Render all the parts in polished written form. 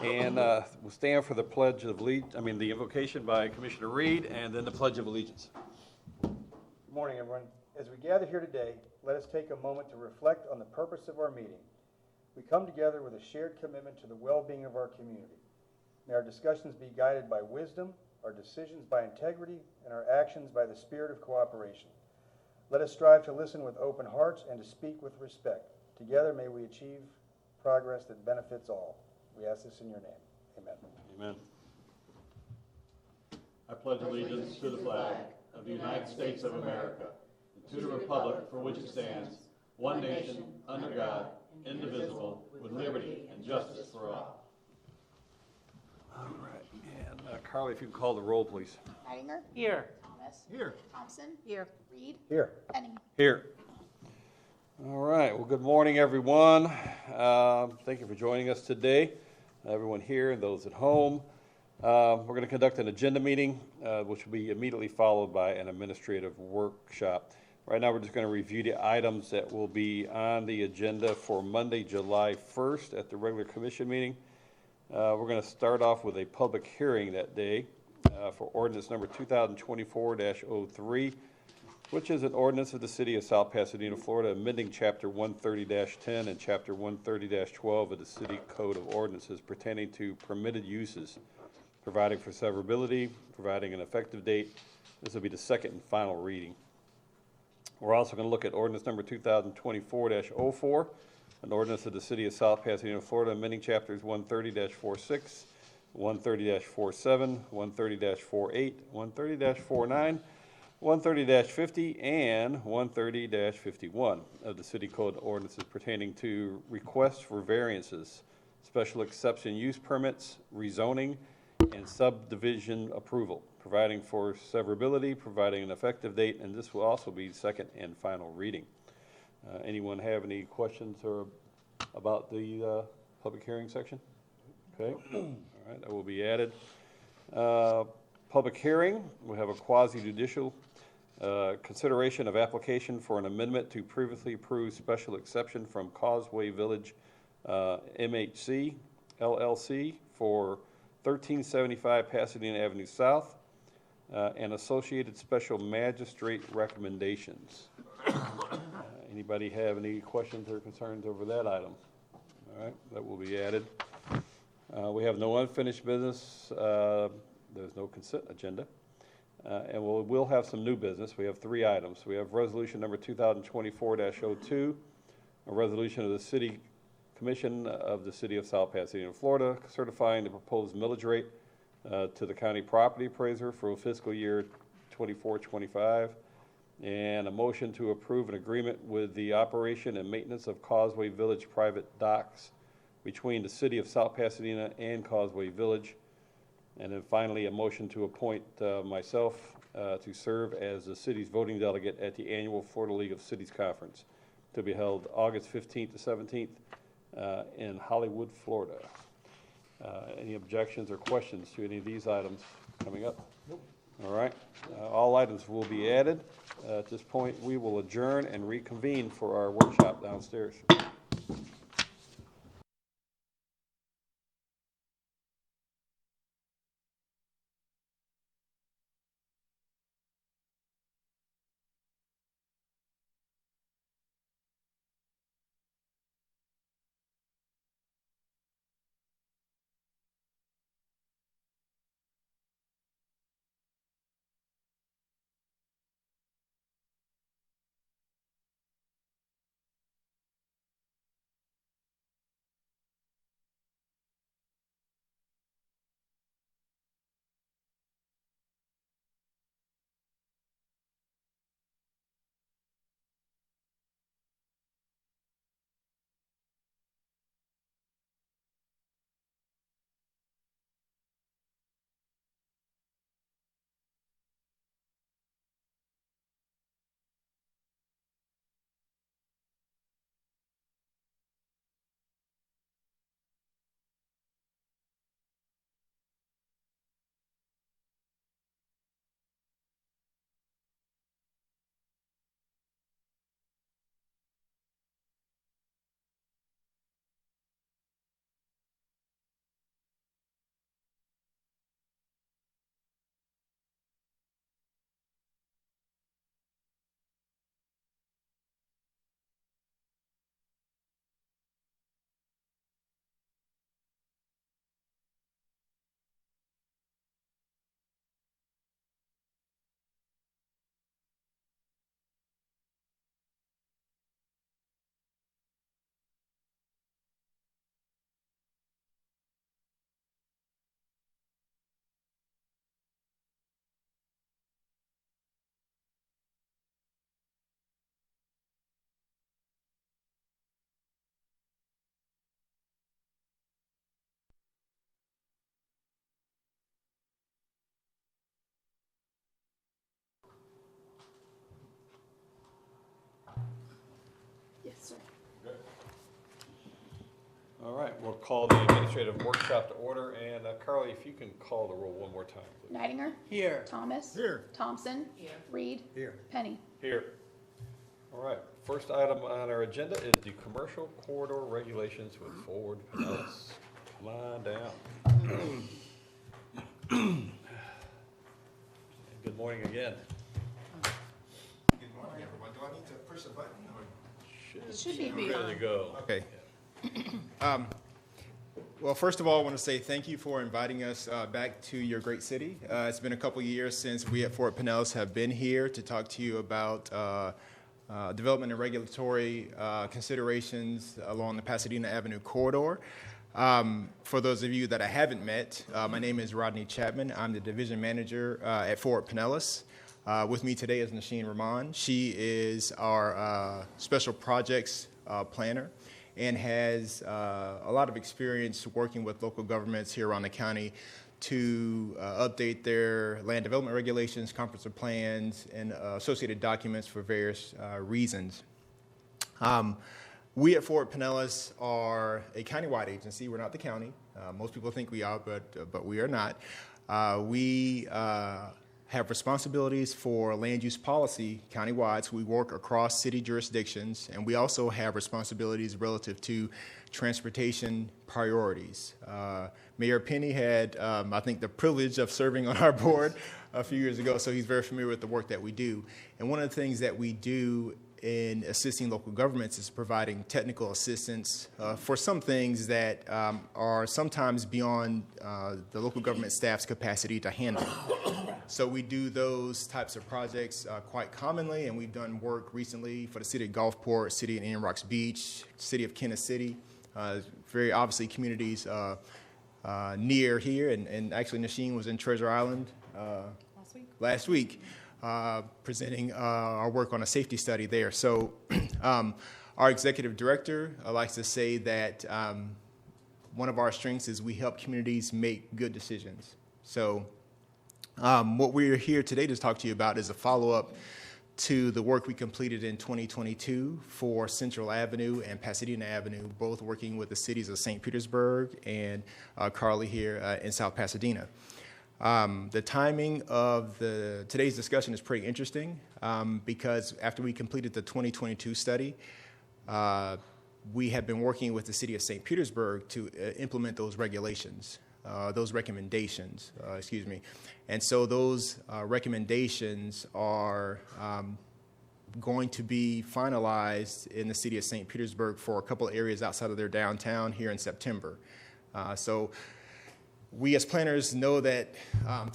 And we'll stand for the Pledge of Allegiance, the invocation by Commissioner Reed, and then the Pledge of Allegiance. Good morning, everyone. As we gather here today, let us take a moment to reflect on the purpose of our meeting. We come together with a shared commitment to the well-being of our community. May our discussions be guided by wisdom, our decisions by integrity, and our actions by the spirit of cooperation. Let us strive to listen with open hearts and to speak with respect. Together may we achieve progress that benefits all. We ask this in your name. Amen. Amen. I pledge allegiance to the flag of the United States of America and to the republic for which it stands, one nation, under God, indivisible, with liberty and justice for all. All right. And Carly, if you can call the roll, please. Heidinger? Here. Thomas? Here. Thompson? Here. Reed? Here. Penning? Here. All right. Well, good morning, everyone. Thank you for joining us today, everyone here and those at home. We're going to conduct an agenda meeting, which will be immediately followed by an administrative workshop. Right now, we're just going to review the items that will be on the agenda for Monday, July 1st at the regular commission meeting. We're going to start off with a public hearing that day for ordinance number 2024-03, which is an ordinance of the City of South Pasadena, Florida, amending Chapter 130-10 and Chapter 130-12 of the City Code of Ordinances pertaining to permitted uses, providing for severability, providing an effective date. This will be the second and final reading. We're also going to look at ordinance number 2024-04, an ordinance of the City of South Pasadena, Florida, amending Chapters 130-46, 130-47, 130-48, 130-49, 130-50, and 130-51 of the City Code Ordinances pertaining to requests for variances, special exception use permits, rezoning, and subdivision approval, providing for severability, providing an effective date, and this will also be second and final reading. Anyone have any questions or about the public hearing section? Okay. All right, that will be added. Public hearing, we have a quasi-judicial consideration of application for an amendment to previously approved special exception from Causeway Village MHC LLC for 1375 Pasadena Avenue South and associated special magistrate recommendations. Anybody have any questions or concerns over that item? All right, that will be added. We have no unfinished business. There's no consent agenda. And we'll have some new business. We have three items. We have resolution number 2024-02, a resolution of the City Commission of the City of South Pasadena, Florida, certifying the proposed millage rate to the county property appraiser for fiscal year 24-25, and a motion to approve an agreement with the operation and maintenance of Causeway Village private docks between the City of South Pasadena and Causeway Village. And then finally, a motion to appoint myself to serve as the city's voting delegate at the annual Florida League of Cities Conference to be held August 15th to 17th in Hollywood, Florida. Any objections or questions to any of these items coming up? Nope. All right. All items will be added. At this point, we will adjourn and reconvene for our workshop downstairs. All right, we'll call the administrative workshop to order, and Carly, if you can call the roll one more time, please. Nidinger. Here. Thomas. Here. Thompson. Here. Reed. Here. Penny. Here. All right, first item on our agenda is the commercial corridor regulations with Ford Pinellas. Come on down. Good morning again. Good morning, everyone. Do I need to push the button? It should be Ready to go. Okay. Well, first of all, I want to say thank you for inviting us back to your great city. It's been a couple years since we at Fort Pinellas have been here to talk to you about development and regulatory considerations along the Pasadena Avenue corridor. For those of you that I haven't met, my name is Rodney Chapman. I'm the division manager at Fort Pinellas. With me today is Nasheen Rahman. She is our special projects planner and has a lot of experience working with local governments here around the county to update their land development regulations, comprehensive plans, and associated documents for various reasons. We at Fort Pinellas are a countywide agency. We're not the county. Most people think we are, but we are not. We have responsibilities for land use policy countywide, so we work across city jurisdictions, and we also have responsibilities relative to transportation priorities. Mayor Penny had, I think, the privilege of serving on our board a few years ago, so he's very familiar with the work that we do. And one of the things that we do in assisting local governments is providing technical assistance for some things that are sometimes beyond the local government staff's capacity to handle. So we do those types of projects quite commonly, and we've done work recently for the city of Gulfport, city of Indian Rocks Beach, city of Kansas City, very obviously communities near here, and actually Nasheen was in Treasure Island last week. Presenting our work on a safety study there. So our executive director likes to say that one of our strengths is we help communities make good decisions. So what we're here today to talk to you about is a follow-up to the work we completed in 2022 for Central Avenue and Pasadena Avenue, both working with the cities of St. Petersburg and Carly here in South Pasadena. The timing of today's discussion is pretty interesting because after we completed the 2022 study, we have been working with the city of St. Petersburg to implement those regulations, those recommendations, And so those recommendations are going to be finalized in the city of St. Petersburg for a couple of areas outside of their downtown here in September. We as planners know that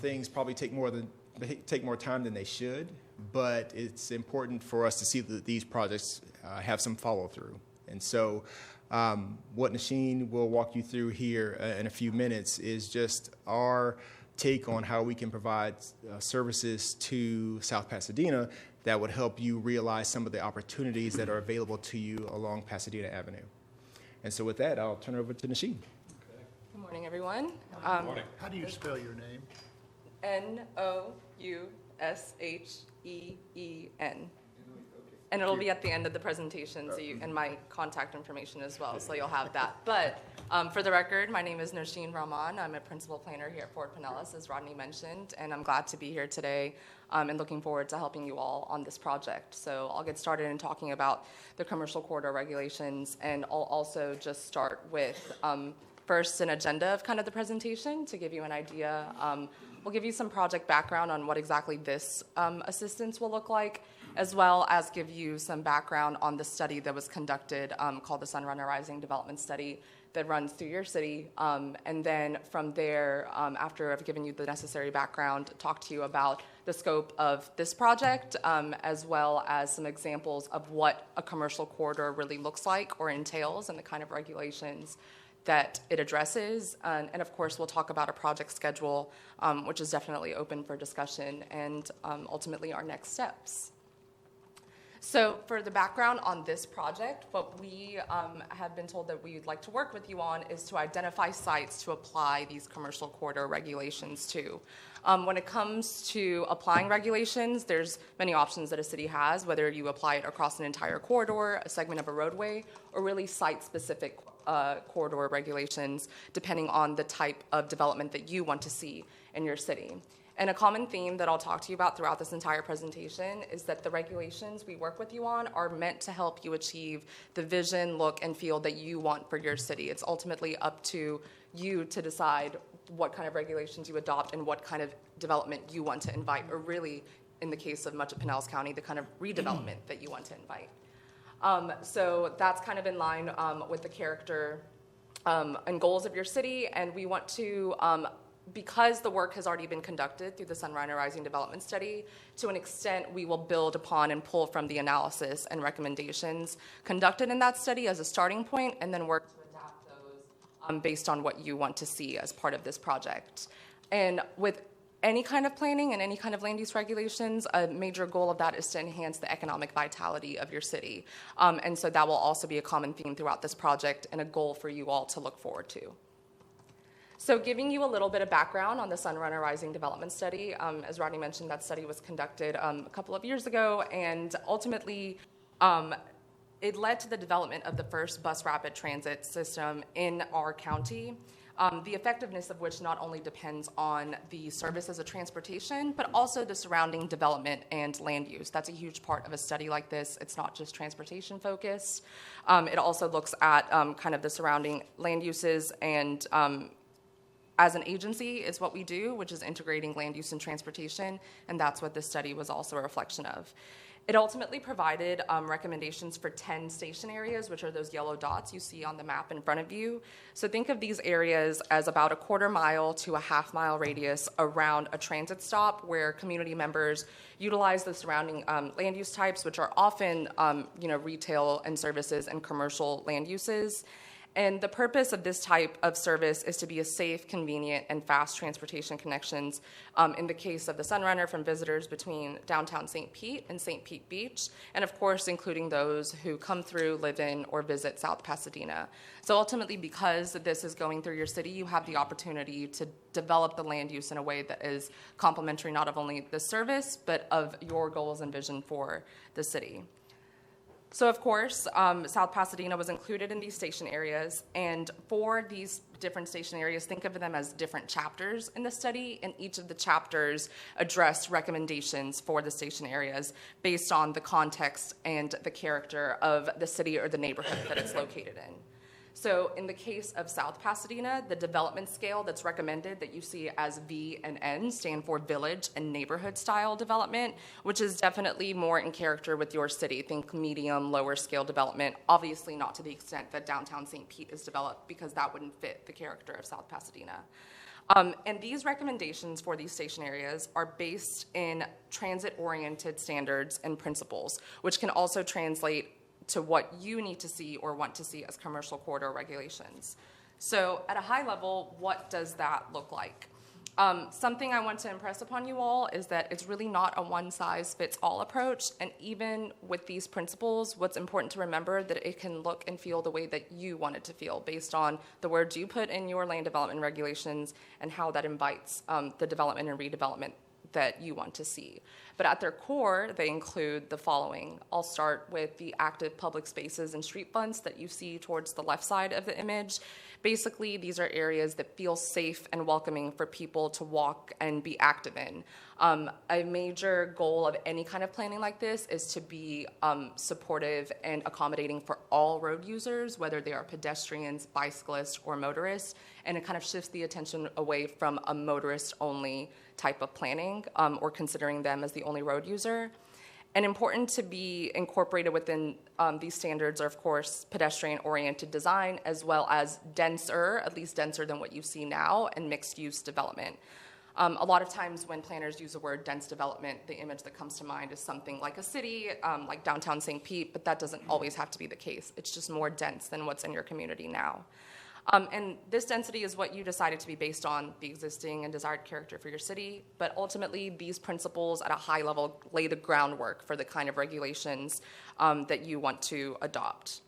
things probably take more time than they should, but it's important for us to see that these projects have some follow-through. And so what Nasheen will walk you through here in a few minutes is just our take on how we can provide services to South Pasadena that would help you realize some of the opportunities that are available to you along Pasadena Avenue. And so with that, I'll turn it over to Nasheen. Good morning, everyone. Good morning. How do you spell your name? Nousheen. And it'll be at the end of the presentation, and my contact information as well, so you'll have that. But for the record, my name is Nasheen Rahman. I'm a principal planner here at Fort Pinellas, as Rodney mentioned, and I'm glad to be here today and looking forward to helping you all on this project. So I'll get started in talking about the commercial corridor regulations, and I'll also just start with first an agenda of kind of the presentation to give you an idea. We'll give you some project background on what exactly this assistance will look like, as well as give you some background on the study that was conducted called the Sunrunner Rising Development Study that runs through your city. And then from there, after I've given you the necessary background, talk to you about the scope of this project, as well as some examples of what a commercial corridor really looks like or entails and the kind of regulations that it addresses. And of course, we'll talk about a project schedule, which is definitely open for discussion, and ultimately our next steps. So for the background on this project, what we have been told that we'd like to work with you on is to identify sites to apply these commercial corridor regulations to. When it comes to applying regulations, there's many options that a city has, whether you apply it across an entire corridor, a segment of a roadway, or really site-specific corridor regulations depending on the type of development that you want to see in your city. And a common theme that I'll talk to you about throughout this entire presentation is that the regulations we work with you on are meant to help you achieve the vision, look, and feel that you want for your city. It's ultimately up to you to decide what kind of regulations you adopt and what kind of development you want to invite, or really, in the case of much of Pinellas County, the kind of redevelopment that you want to invite. So that's kind of in line with the character and goals of your city, and we want to because the work has already been conducted through the Sunrunner Rising Development Study, to an extent we will build upon and pull from the analysis and recommendations conducted in that study as a starting point, and then work to adapt those based on what you want to see as part of this project. And with any kind of planning and any kind of land use regulations, a major goal of that is to enhance the economic vitality of your city. And so that will also be a common theme throughout this project and a goal for you all to look forward to. So giving you a little bit of background on the Sunrunner Rising Development Study, as Rodney mentioned, that study was conducted a couple of years ago, and ultimately it led to the development of the first bus rapid transit system in our county, the effectiveness of which not only depends on the service as a transportation, but also the surrounding development and land use. That's a huge part of a study like this. It's not just transportation focused. It also looks at kind of the surrounding land uses, and as an agency is what we do, which is integrating land use and transportation, and that's what this study was also a reflection of. It ultimately provided recommendations for 10 station areas, which are those yellow dots you see on the map in front of you. So think of these areas as about a quarter mile to a half mile radius around a transit stop where community members utilize the surrounding land use types, which are often retail and services and commercial land uses. And the purpose of this type of service is to be a safe, convenient, and fast transportation connections, in the case of the Sunrunner, from visitors between downtown St. Pete and St. Pete Beach, and of course including those who come through, live in, or visit South Pasadena. So ultimately, because this is going through your city, you have the opportunity to develop the land use in a way that is complementary not of only the service, but of your goals and vision for the city. So, of course, South Pasadena was included in these station areas, and for these different station areas, think of them as different chapters in the study, and each of the chapters address recommendations for the station areas based on the context and the character of the city or the neighborhood that it's located in. So in the case of South Pasadena, the development scale that's recommended that you see as V and N stand for village and neighborhood style development, which is definitely more in character with your city. Think medium, lower scale development, obviously not to the extent that downtown St. Pete is developed, because that wouldn't fit the character of South Pasadena. And these recommendations for these station areas are based in transit-oriented standards and principles, which can also translate to what you need to see or want to see as commercial corridor regulations. So at a high level, what does that look like? Something I want to impress upon you all is that it's really not a one-size-fits-all approach, and even with these principles, what's important to remember that it can look and feel the way that you want it to feel based on the words you put in your land development regulations and how that invites the development and redevelopment that you want to see. But at their core, they include the following. I'll start with the active public spaces and street fronts that you see towards the left side of the image. Basically, these are areas that feel safe and welcoming for people to walk and be active in. A major goal of any kind of planning like this is to be supportive and accommodating for all road users, whether they are pedestrians, bicyclists, or motorists, and it kind of shifts the attention away from a motorist-only type of planning, or considering them as the only road user. And important to be incorporated within these standards are, of course, pedestrian-oriented design, as well as denser, at least denser than what you see now, and mixed-use development. A lot of times when planners use the word dense development, the image that comes to mind is something like a city, like downtown St. Pete, but that doesn't always have to be the case. It's just more dense than what's in your community now. And this density is what you decided to be based on the existing and desired character for your city, but ultimately these principles at a high level lay the groundwork for the kind of regulations that you want to adopt.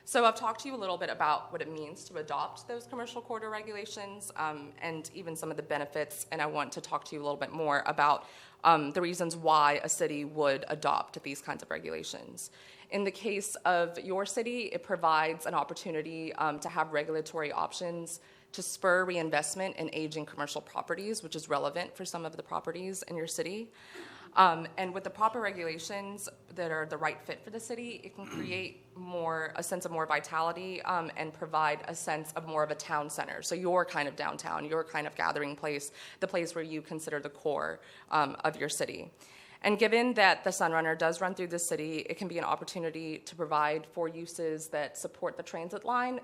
So I've talked to you a little bit about what it means to adopt those commercial corridor regulations and even some of the benefits, and I want to talk to you a little bit more about the reasons why a city would adopt these kinds of regulations. In the case of your city, it provides an opportunity to have regulatory options to spur reinvestment in aging commercial properties, which is relevant for some of the properties in your city. And with the proper regulations that are the right fit for the city, it can create a sense of more vitality and provide a sense of more of a town center. So your kind of downtown, your kind of gathering place, the place where you consider the core of your city. And given that the Sunrunner does run through the city, it can be an opportunity to provide for uses that support the transit line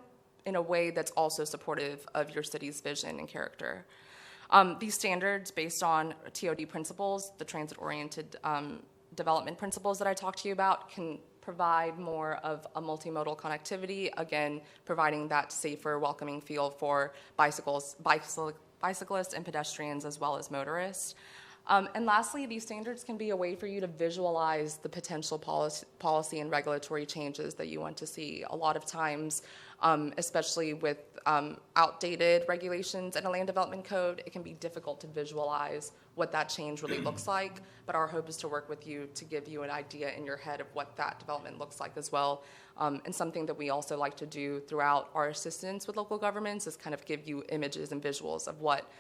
in a way that's also supportive of your city's vision and character. These standards, based on TOD principles, the transit-oriented development principles that I talked to you about, can provide more of a multimodal connectivity, again, providing that safer, welcoming feel for bicyclists and pedestrians as well as motorists. And lastly, these standards can be a way for you to visualize the potential policy and regulatory changes that you want to see. A lot of times, especially with outdated regulations in a land development code, it can be difficult to visualize what that change really looks like, but our hope is to work with you to give you an idea in your head of what that development looks like as well. And something that we also like to do throughout our assistance with local governments is kind of give you images and visuals of what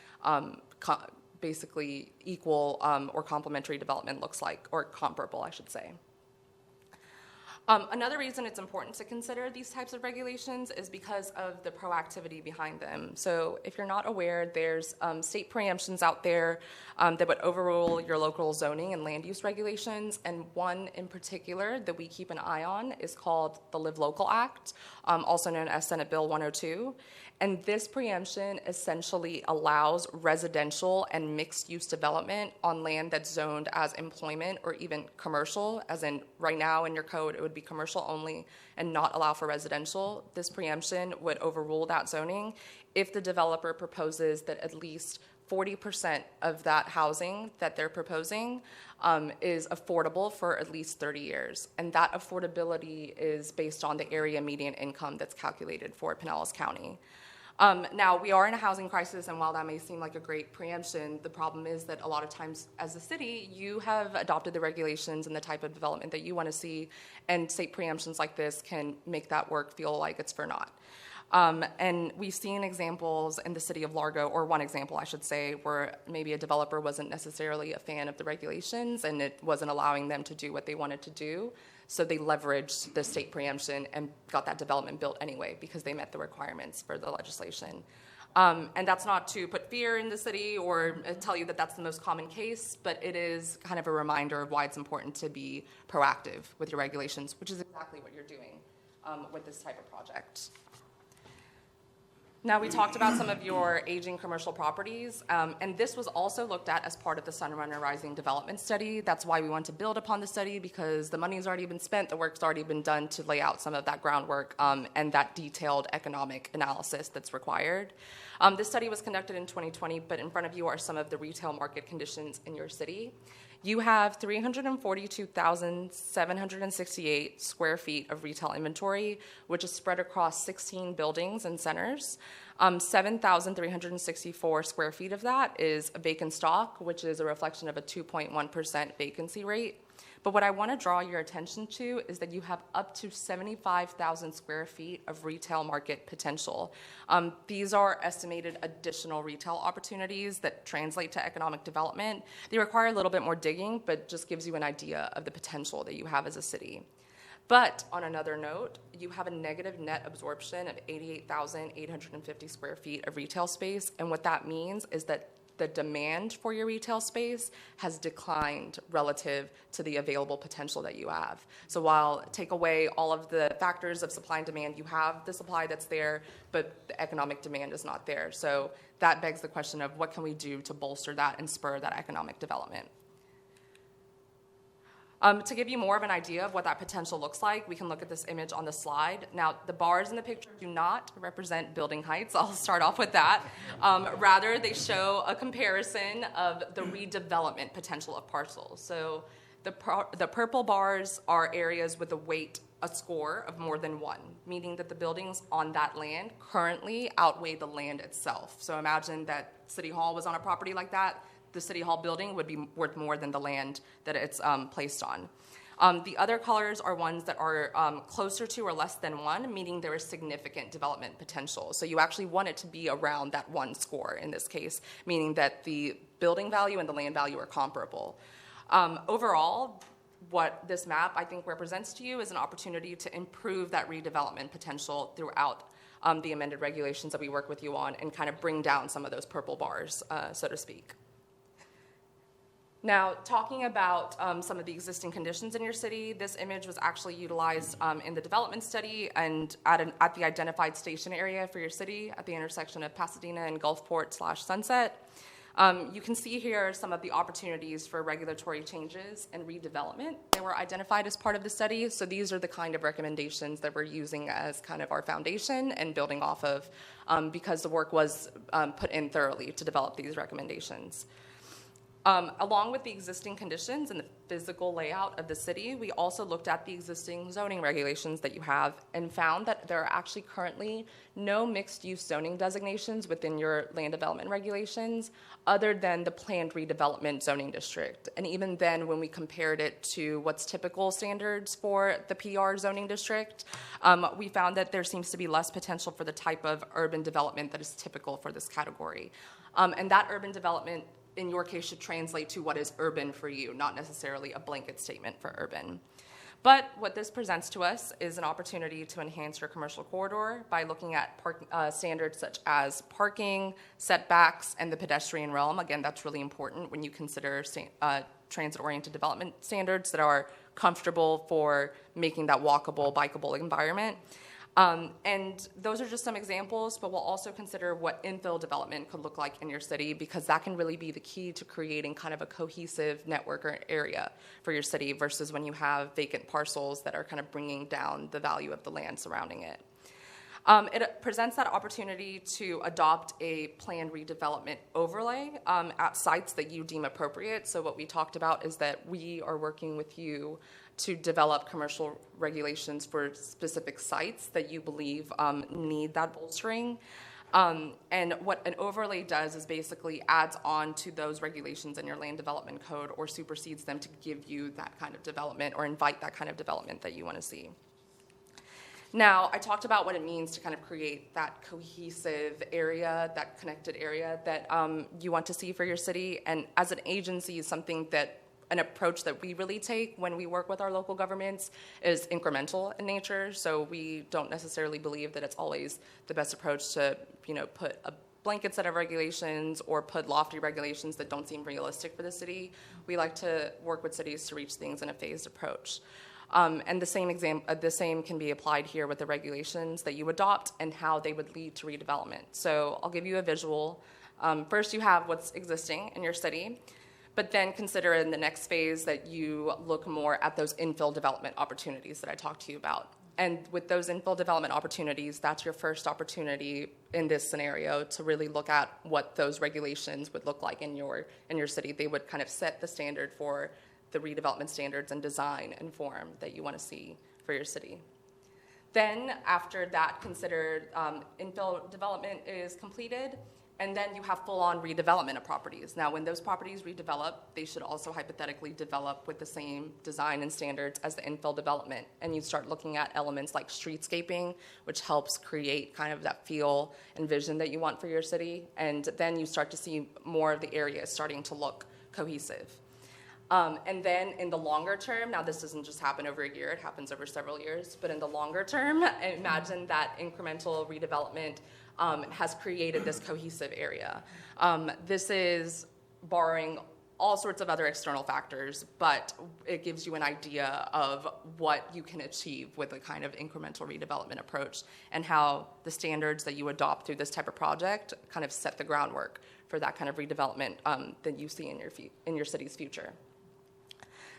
basically equal or complementary development looks like, or comparable, I should say. Another reason it's important to consider these types of regulations is because of the proactivity behind them. So if you're not aware, there's state preemptions out there that would overrule your local zoning and land use regulations, and one in particular that we keep an eye on is called the Live Local Act, also known as Senate Bill 102. And this preemption essentially allows residential and mixed-use development on land that's zoned as employment or even commercial, as in right now in your code it would be commercial only and not allow for residential. This preemption would overrule that zoning if the developer proposes that at least 40% of that housing that they're proposing is affordable for at least 30 years. And that affordability is based on the area median income that's calculated for Pinellas County. Now, we are in a housing crisis, and while that may seem like a great preemption, the problem is that a lot of times as a city, you have adopted the regulations and the type of development that you want to see, and state preemptions like this can make that work feel like it's for naught. And we've seen examples in the city of Largo, or one example, I should say, where maybe a developer wasn't necessarily a fan of the regulations and it wasn't allowing them to do what they wanted to do. So they leveraged the state preemption and got that development built anyway because they met the requirements for the legislation. And that's not to put fear in the city or tell you that that's the most common case, but it is kind of a reminder of why it's important to be proactive with your regulations, which is exactly what you're doing with this type of project. Now, we talked about some of your aging commercial properties, and this was also looked at as part of the Sunrunner Rising Development Study. That's why we want to build upon the study, because the money's already been spent, the work's already been done to lay out some of that groundwork and that detailed economic analysis that's required. This study was conducted in 2020, but in front of you are some of the retail market conditions in your city. You have 342,768 square feet of retail inventory, which is spread across 16 buildings and centers. 7,364 square feet of that is vacant stock, which is a reflection of a 2.1% vacancy rate. But what I want to draw your attention to is that you have up to 75,000 square feet of retail market potential. These are estimated additional retail opportunities that translate to economic development. They require a little bit more digging, but just gives you an idea of the potential that you have as a city. But on another note, you have a negative net absorption of 88,850 square feet of retail space, and what that means is that the demand for your retail space has declined relative to the available potential that you have. So while take away all of the factors of supply and demand, you have the supply that's there, but the economic demand is not there. So that begs the question of what can we do to bolster that and spur that economic development? To give you more of an idea of what that potential looks like, we can look at this image on the slide. Now, the bars in the picture do not represent building heights. I'll start off with that. Rather, they show a comparison of the redevelopment potential of parcels. So The purple bars are areas with a score of more than 1, meaning that the buildings on that land currently outweigh the land itself. So imagine that City Hall was on a property like that. The City Hall building would be worth more than the land that it's placed on. The other colors are ones that are closer to or less than 1, meaning there is significant development potential. So you actually want it to be around that 1 score in this case, meaning that the building value and the land value are comparable. Overall, what this map, I think, represents to you is an opportunity to improve that redevelopment potential throughout the amended regulations that we work with you on and kind of bring down some of those purple bars, so to speak. Now, talking about some of the existing conditions in your city, this image was actually utilized in the development study and at the identified station area for your city at the intersection of Pasadena and Gulfport/Sunset. You can see here some of the opportunities for regulatory changes and redevelopment that were identified as part of the study. So these are the kind of recommendations that we're using as kind of our foundation and building off of because the work was put in thoroughly to develop these recommendations. Along with the existing conditions and the physical layout of the city, we also looked at the existing zoning regulations that you have and found that there are actually currently no mixed-use zoning designations within your land development regulations other than the planned redevelopment zoning district. And even then, when we compared it to what's typical standards for the PR zoning district, we found that there seems to be less potential for the type of urban development that is typical for this category. And that urban development in your case should translate to what is urban for you, not necessarily a blanket statement for urban. But what this presents to us is an opportunity to enhance your commercial corridor by looking at standards such as parking, setbacks, and the pedestrian realm. Again, that's really important when you consider transit-oriented development standards that are comfortable for making that walkable, bikeable environment. And those are just some examples, but we'll also consider what infill development could look like in your city because that can really be the key to creating kind of a cohesive network or area for your city versus when you have vacant parcels that are kind of bringing down the value of the land surrounding it. It presents that opportunity to adopt a planned redevelopment overlay at sites that you deem appropriate. So what we talked about is that we are working with you to develop commercial regulations for specific sites that you believe need that bolstering. And what an overlay does is basically adds on to those regulations in your land development code or supersedes them to give you that kind of development or invite that kind of development that you want to see. Now, I talked about what it means to kind of create that cohesive area, that connected area that you want to see for your city. And as an agency, an approach that we really take when we work with our local governments is incremental in nature. So we don't necessarily believe that it's always the best approach to, put a blanket set of regulations or put lofty regulations that don't seem realistic for the city. We like to work with cities to reach things in a phased approach. And the same can be applied here with the regulations that you adopt and how they would lead to redevelopment. So I'll give you a visual. First, you have what's existing in your city. But then consider in the next phase that you look more at those infill development opportunities that I talked to you about. And with those infill development opportunities, that's your first opportunity in this scenario to really look at what those regulations would look like in your city. They would kind of set the standard for the redevelopment standards and design and form that you want to see for your city. Then after that considered infill development is completed, and then you have full-on redevelopment of properties. Now, when those properties redevelop, they should also hypothetically develop with the same design and standards as the infill development. And you start looking at elements like streetscaping, which helps create kind of that feel and vision that you want for your city. And then you start to see more of the area starting to look cohesive. And then in the longer term, now this doesn't just happen over a year, it happens over several years, but in the longer term, imagine that incremental redevelopment has created this cohesive area. This is borrowing all sorts of other external factors, but it gives you an idea of what you can achieve with a kind of incremental redevelopment approach and how the standards that you adopt through this type of project kind of set the groundwork for that kind of redevelopment that you see in your city's future.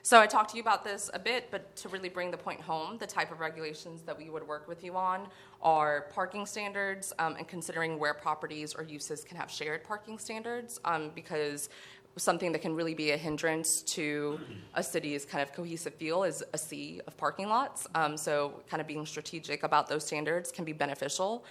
So I talked to you about this a bit, but to really bring the point home, the type of regulations that we would work with you on are parking standards and considering where properties or uses can have shared parking standards because something that can really be a hindrance to a city's kind of cohesive feel is a sea of parking lots. So kind of being strategic about those standards can be beneficial.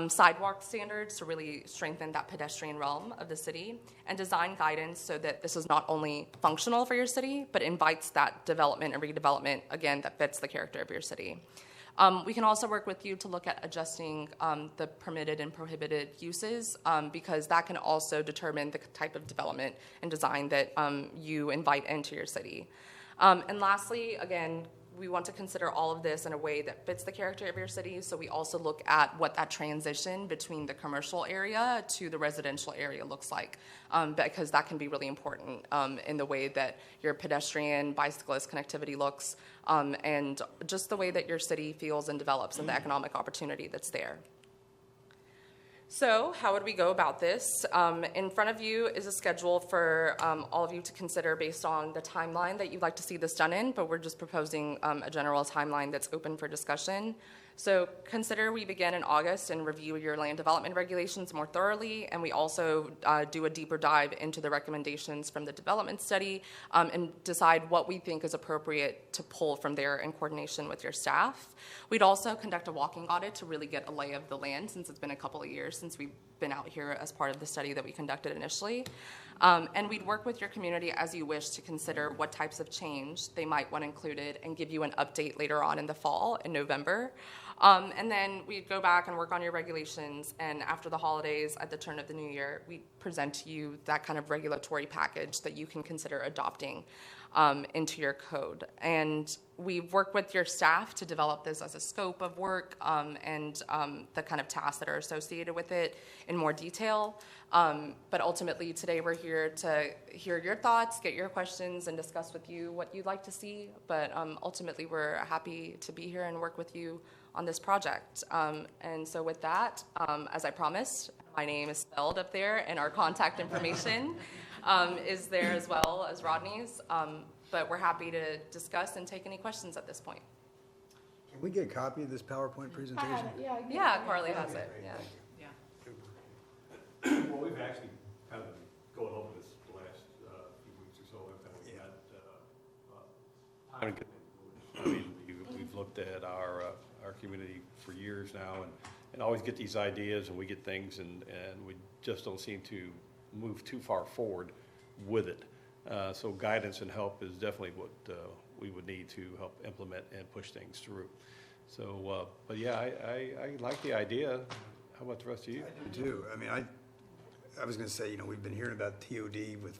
Sidewalk standards to really strengthen that pedestrian realm of the city, and design guidance so that this is not only functional for your city, but invites that development and redevelopment, again, that fits the character of your city. We can also work with you to look at adjusting the permitted and prohibited uses, because that can also determine the type of development and design that you invite into your city. And lastly, again, we want to consider all of this in a way that fits the character of your city, so we also look at what that transition between the commercial area to the residential area looks like, because that can be really important in the way that your pedestrian, bicyclist connectivity looks, and just the way that your city feels and develops and the economic opportunity that's there. So how would we go about this? In front of you is a schedule for all of you to consider based on the timeline that you'd like to see this done in, but we're just proposing a general timeline that's open for discussion. So consider we begin in August and review your land development regulations more thoroughly, and we also do a deeper dive into the recommendations from the development study and decide what we think is appropriate to pull from there in coordination with your staff. We'd also conduct a walking audit to really get a lay of the land, since it's been a couple of years since we've been out here as part of the study that we conducted initially. And we'd work with your community as you wish to consider what types of change they might want included and give you an update later on in the fall, in November. And then we'd go back and work on your regulations, and after the holidays, at the turn of the new year, we present to you that kind of regulatory package that you can consider adopting into your code. And we've worked with your staff to develop this as a scope of work and the kind of tasks that are associated with it in more detail. But ultimately, today we're here to hear your thoughts, get your questions, and discuss with you what you'd like to see. But ultimately, we're happy to be here and work with you on this project. And so with that, as I promised, my name is spelled up there, and our contact information is there as well as Rodney's. But we're happy to discuss and take any questions at this point. Can we get a copy of this PowerPoint presentation? Yeah, Carly has it, yeah. Well, we've actually kind of been going over this the last few weeks or so, every time we've had time. I mean, we've looked at our community for years now, and always get these ideas, and we get things, and we just don't seem to move too far forward with it. So guidance and help is definitely what we would need to help implement and push things through. So, but yeah, I like the idea. How about the rest of you? I do too. I mean, I was going to say, you know, we've been hearing about TOD with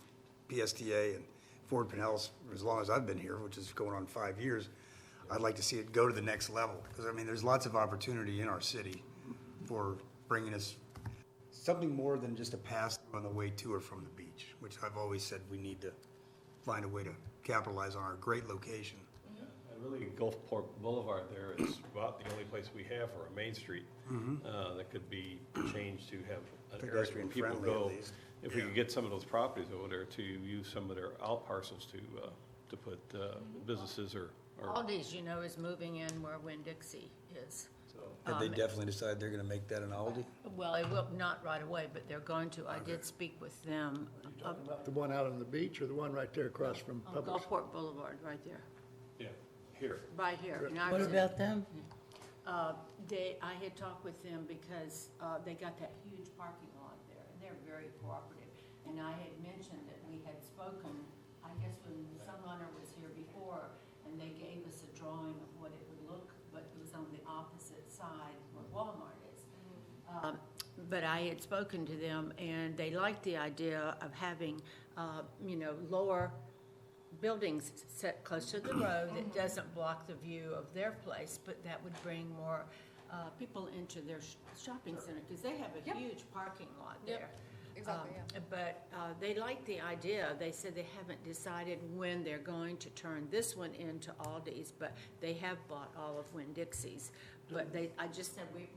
PSTA and Ford Pinellas as long as I've been here, which is going on 5 years. I'd like to see it go to the next level, because, I mean, there's lots of opportunity in our city for bringing us something more than just a pass on the way to or from the beach, which I've always said we need to find a way to capitalize on our great location. And really, Gulfport Boulevard there is about the only place we have for a Main Street that could be changed to have an area where people Pedestrian-friendly at go. least. If we could get some of those properties over there to use some of their out parcels to put businesses or. Aldi's, you know, is moving in where Winn-Dixie is. Have they definitely decided they're going to make that an Aldi? Well, it will not right away, but they're going to. I did speak with them The one out on the beach or the one right there across from on Publix? Gulfport Boulevard, right there, Yeah, here. right here. And I What was- about them? I had talked with them because they got that huge parking lot there, and they're very cooperative. And I had mentioned that we had spoken, I guess when Sunrunner was here before, and they gave us a drawing of what it would look, but it was on the opposite side where Walmart is. But I had spoken to them, and they liked the idea of having, you know, lower buildings set close to the road that doesn't block the view of their place, but that would bring more people into their shopping center, because they have a huge parking lot there. Exactly, But they like the idea. They said they haven't decided when they're going to turn this one into Aldi's, but they have bought all of Winn-Dixie's. But I just said we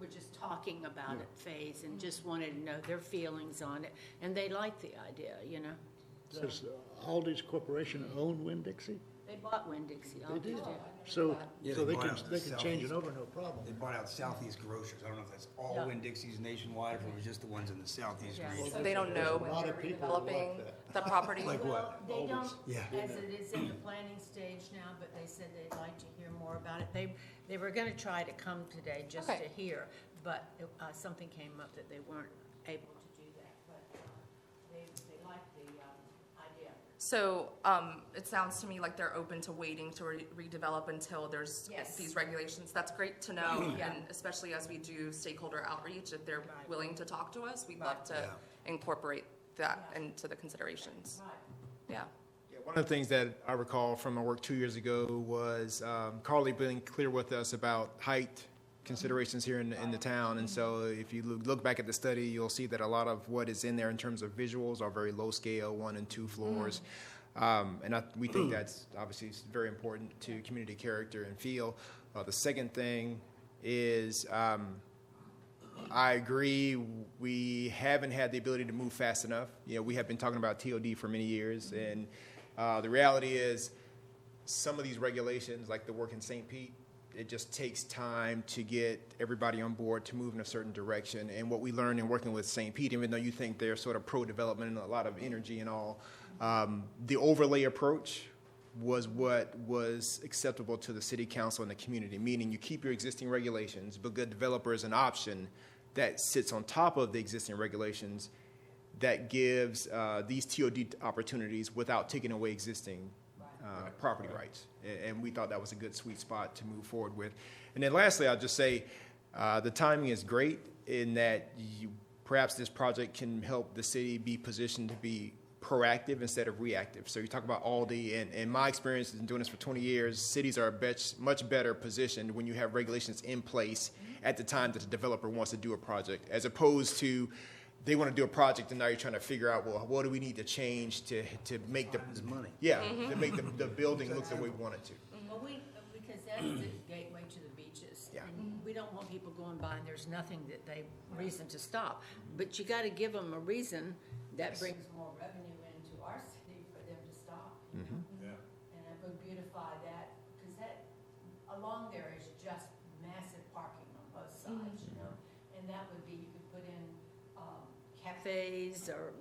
were just talking about it phase, and just wanted to know their feelings on it, and they like the idea, you know. Does Aldi's Corporation own Winn-Dixie? They bought Winn-Dixie, They did. obviously. So, Yeah, so they they bought can, out they can change it Southeast. over, no problem. They bought out Southeast Grocers. I don't know if that's all Yeah. Winn-Dixie's nationwide, or if it was just the ones in the Southeast Yeah. region. So they don't know There's a when lot they're of people who like redeveloping that. the property. Like what? Well, they don't, Yeah. as it is in the planning stage now, but they said they'd like to hear more about it. They were gonna try to come today just to Okay. hear, but something came up that they weren't able to do that, but they liked the idea. So it sounds to me like they're open to waiting to redevelop until there's Yes. these regulations. That's great to know, Yeah. and especially as we do stakeholder outreach, if they're Right. willing to talk to us, we'd love to Yeah. incorporate that into the considerations. Right. Yeah. Yeah, one of the things that I recall from my work 2 years ago was Carly being clear with us about height considerations here in the town. And so if you look back at the study, you'll see that a lot of what is in there in terms of visuals are very low scale, 1 and 2 floors. And we think that's obviously very important to community character and feel. The second thing is I agree. We haven't had the ability to move fast enough. You know, we have been talking about TOD for many years, and the reality is, some of these regulations, like the work in St. Pete, it just takes time to get everybody on board to move in a certain direction. And what we learned in working with St. Pete, even though you think they're sort of pro-development and a lot of energy and all, the overlay approach was what was acceptable to the city council and the community, meaning you keep your existing regulations, but good developer is an option that sits on top of the existing regulations that gives these TOD opportunities without taking away existing property rights. And we thought that was a good sweet spot to move forward with. And then lastly, I'll just say the timing is great in that perhaps this project can help the city be positioned to be proactive instead of reactive. So you talk about Aldi, and in my experience in doing this for 20 years, cities are much better positioned when you have regulations in place at the time that the developer wants to do a project, as opposed to they want to do a project and now you're trying to figure out, well, what do we need to change to make the money. Yeah, to make the building look the way we want it to. Well, because that's the gateway to the beaches. Yeah. And we don't want people going by and there's nothing reason to stop. But you gotta give them a reason that brings more revenue into our city for them to stop. you know? And it would beautify that, because that, along there is just massive parking on both sides, you know? And that would be, you could put in cafes or,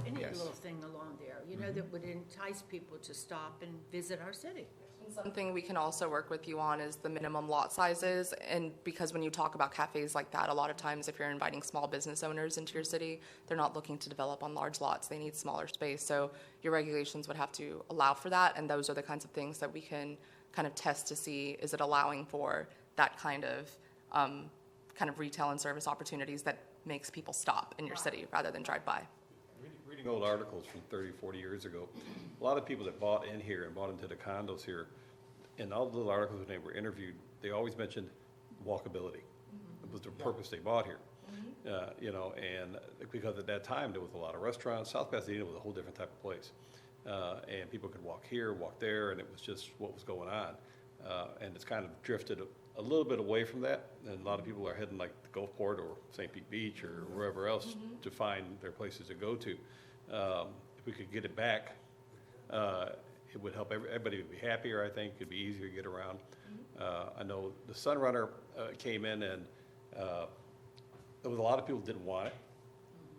any Yes. little thing along there, that would entice people to stop and visit our city. Something we can also work with you on is the minimum lot sizes, and because when you talk about cafes like that, a lot of times if you're inviting small business owners into your city, they're not looking to develop on large lots, they need smaller space, so your regulations would have to allow for that, and those are the kinds of things that we can kind of test to see, is it allowing for that kind of retail and service opportunities that makes people stop in your city rather than drive by. Reading old articles from 30, 40 years ago, a lot of people that bought in here and bought into the condos here, in all the little articles when they were interviewed, they always mentioned walkability. It was the purpose they bought here. And because at that time, there was a lot of restaurants. South Pasadena was a whole different type of place. And people could walk here, walk there, and it was just what was going on. And it's kind of drifted a little bit away from that, and a lot of people are heading like to Gulfport or St. Pete Beach or wherever else to find their places to go to. If we could get it back, it would help everybody would be happier, I think. It'd be easier to get around. I know the Sunrunner came in, and there was a lot of people didn't want it.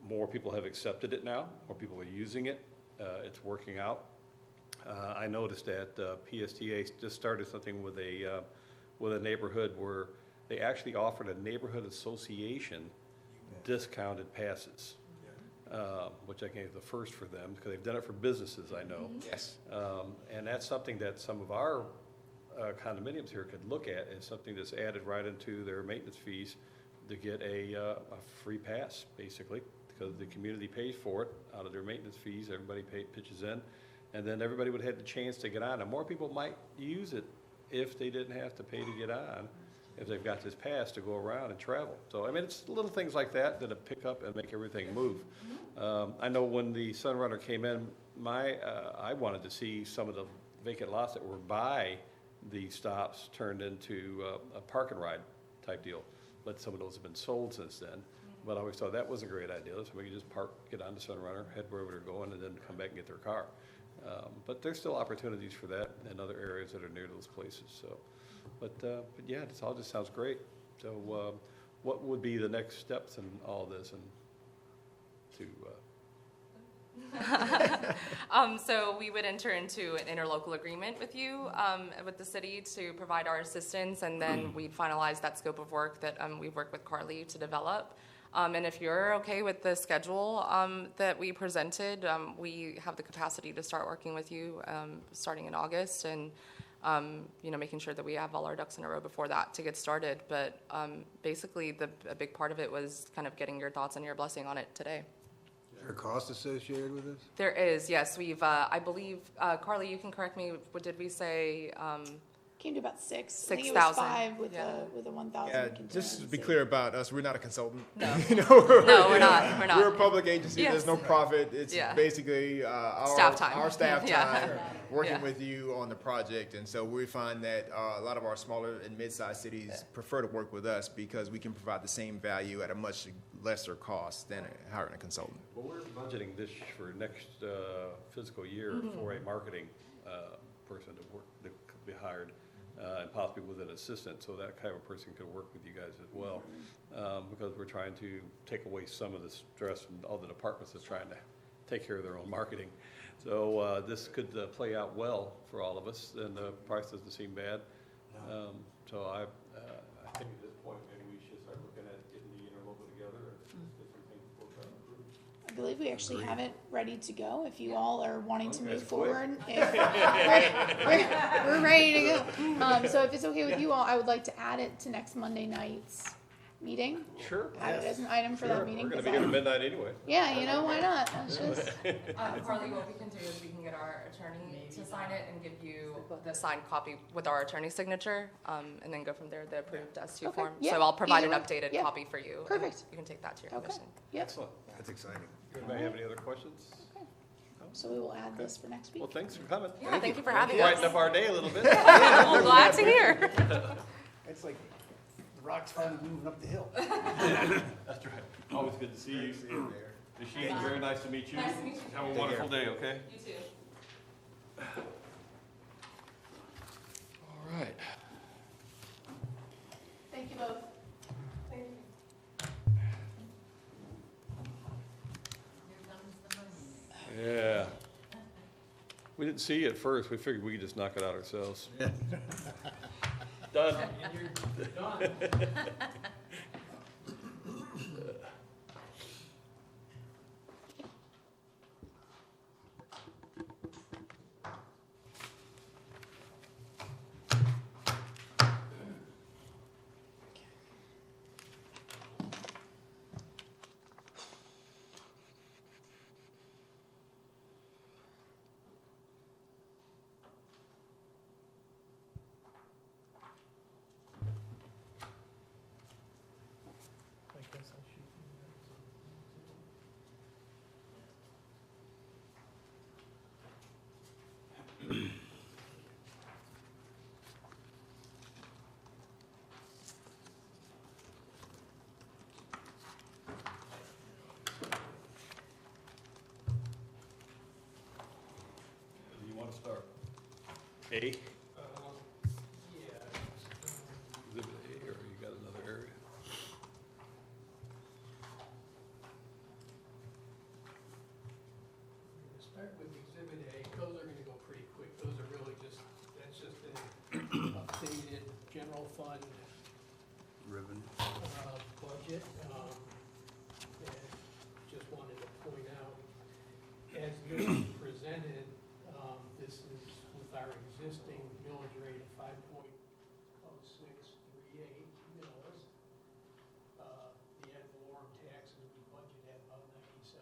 More people have accepted it now. More people are using it. It's working out. I noticed that PSTA just started something with a neighborhood where they actually offered a neighborhood association discounted passes, which I think is the first for them, because they've done it for businesses, I know. Yes. And that's something that some of our condominiums here could look at, as something that's added right into their maintenance fees to get a free pass, basically, because the community pays for it out of their maintenance fees. Everybody pitches in, and then everybody would have the chance to get on. And more people might use it if they didn't have to pay to get on, if they've got this pass to go around and travel. So, I mean, it's little things like that that pick up and make everything move. I know when the Sunrunner came in, I wanted to see some of the vacant lots that were by the stops turned into a park and ride type deal. But some of those have been sold since then. But I always thought that was a great idea. So we could just park, get on the Sunrunner, head wherever they're going, and then come back and get their car. But there's still opportunities for that in other areas that are near those places, so. But yeah, this all just sounds great. So what would be the next steps in all this and to, So we would enter into an interlocal agreement with you, with the city to provide our assistance, and then we'd finalize that scope of work that we've worked with Carly to develop. And if you're okay with the schedule that we presented, we have the capacity to start working with you starting in August, and making sure that we have all our ducks in a row before that to get started. But basically, a big part of it was kind of getting your thoughts and your blessing on it today. Is there a cost associated with this? There is, yes. We've, I believe, Carly, you can correct me. What did we say? Came to about 6. I think it was 6,000. 5 with Yeah. a 1,000 Yeah, contingency. just to be clear about us, we're not a consultant. No. We're No, we're not. We're not. We're a public agency. Yes. There's no profit. It's Yeah. basically our Staff time. Our staff Yeah. time working Yeah. with you on the project. And so we find that a lot of our smaller and mid-sized cities prefer to work with us because we can provide the same value at a much lesser cost than hiring a consultant. well, we're budgeting this for next fiscal year for a marketing person to work, that could be hired, and possibly with an assistant, so that kind of a person could work with you guys as well. Because we're trying to take away some of the stress from all the departments that's trying to take care of their own marketing. So this could play out well for all of us, and the price doesn't seem bad. So I think at this point, maybe we should start looking at getting the interlocal together and get some things worked out. I believe we actually have it ready to go. If you all are wanting to Okay, move that's quick. forward, we're ready to go. So if it's okay with you all, I would like to add it to next Monday night's meeting. Sure. Add it as an item for that meeting. We're gonna 'cause be here at midnight anyway. yeah, why not? That's just, Carly, what we can do is we can get our attorney to sign it and give you the signed copy with our attorney signature, and then go from there, the approved S2 Okay, form. yeah, So I'll provide an either way, updated yeah. copy for you. and Perfect. You can take that to your okay, commission. yep. Excellent. That's exciting. Anybody have any other questions? So we will add this for next week. Well, thanks for coming. Yeah, thank you for having Brighten us. up our day a little bit. Well, glad to hear. It's like the rock's finally moving up the hill. That's right. Always good to see you. Nasheen, very nice to meet you. Nice to meet you. Have a wonderful day, okay? You too. All right. Thank you both. Thank you. Here comes the money. Yeah. We didn't see you at first. We figured we could just knock it out ourselves. Done. You want to start? A? Exhibit A, or you got another area? Start with Exhibit A. Those are gonna go pretty quick. Those are really just, that's just an updated general fund Ribbon. budget. And just wanted to point out, as newly presented, this is with our existing millage rate of 5.0638 mills. The ad valorem taxes, we budget at about 97.5%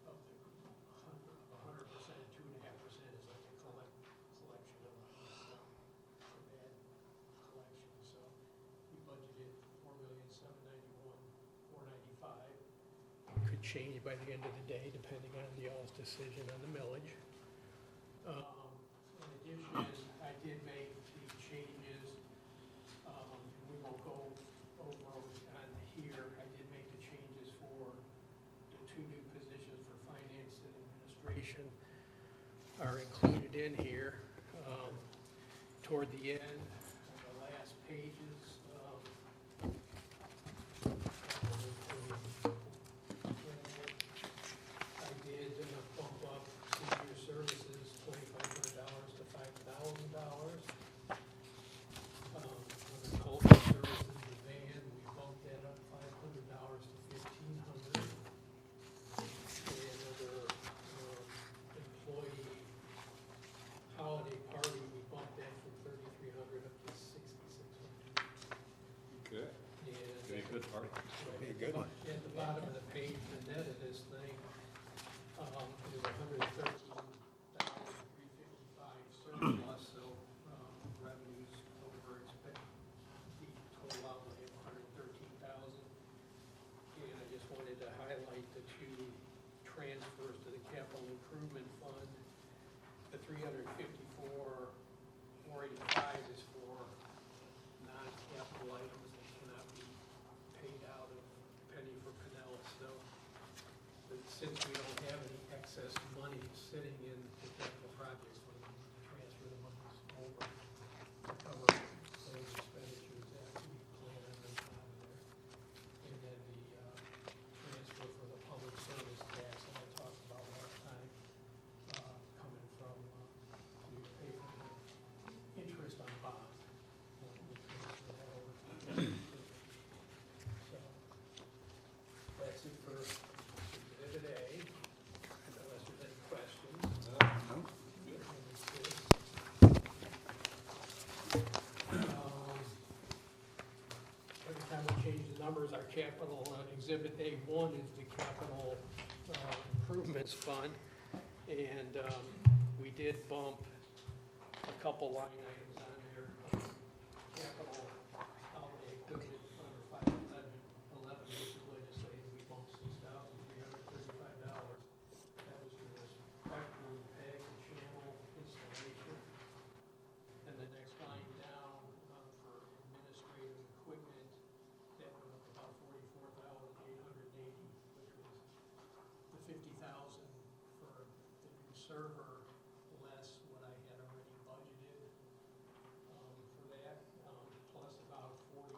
of the 100%, 2.5% is like a collection of a bad collection. So we budgeted $4,791,495. Could change by the end of the day, depending on the y'all's decision on the millage. In addition, I did make the changes, we won't go over on here, I did make the changes for the two new positions for finance and administration. lumped in here. Toward the end, the last pages, I did bump up senior services, $2,500 to $5,000. For the cultural services, the van, we bumped that up $500 to $1,500. And under employee holiday party, we bumped that from 3,300 up to 6,600. Good. And Very good party. Right, at the bottom of the page, the net of this thing, is $113,355 surplus, so, revenues over expect the total outlay of $113,000. And I just wanted to highlight the two transfers to the capital improvement fund. The $354,485 is for non-capital items that cannot be paid out of penny for Pinellas. So, but since we don't have any excess money sitting in the capital projects, we transfer the monies over to cover those expenditures that we plan on them out of there. And then the transfer for the public service tax that I talked about last time, coming from, to pay for the interest on bond. We'll transfer that over to the So, that's it for Exhibit A, unless there's any questions. Every time we change the numbers, our capital, Exhibit A1 is the capital improvements fund. And we did bump a couple line items on there. Capital outlay equipment under 511, which is legislative, we bumped $6,335. That was for this pipe board peg and channel installation. And the next line down, for administrative equipment, that went up about $44,880, which was the $50,000 for the new server, less what I had already budgeted, for that, plus about $4,450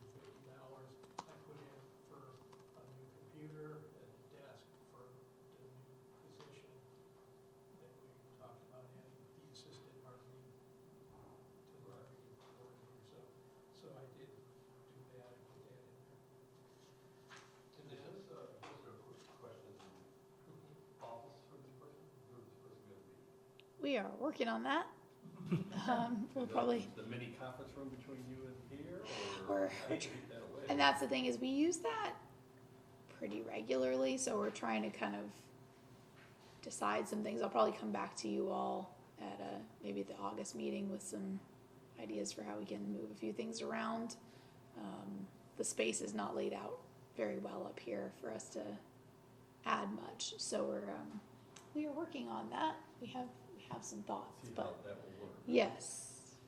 I put in for a new computer and a desk for the new position that we talked about having the assistant marketing to the marketing coordinator. So I did do that and put that in there. And then, We are working on that. We'll probably, The mini conference room between you and here, We're- or how do you keep that away? and that's the thing is we use that pretty regularly, so we're trying to kind of decide some things. I'll probably come back to you all at maybe the August meeting with some ideas for how we can move a few things around. The space is not laid out very well up here for us to add much, so we are working on that. We have some thoughts, See how but that will work. yes.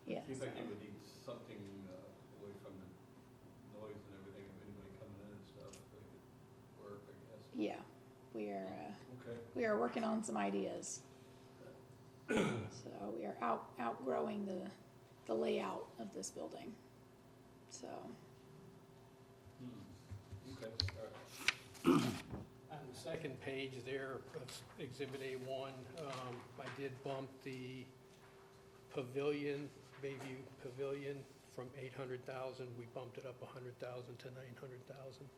Seems like it would need something away from the noise and everything of anybody coming in and stuff, if they could work, I guess. Yeah, we are. Okay. We are working on some ideas. So we are outgrowing the layout of this building. So Okay, all right. on the second page there, of Exhibit A1, I did bump the pavilion, Bayview Pavilion, from 800,000. We bumped it up 100,000 to 900,000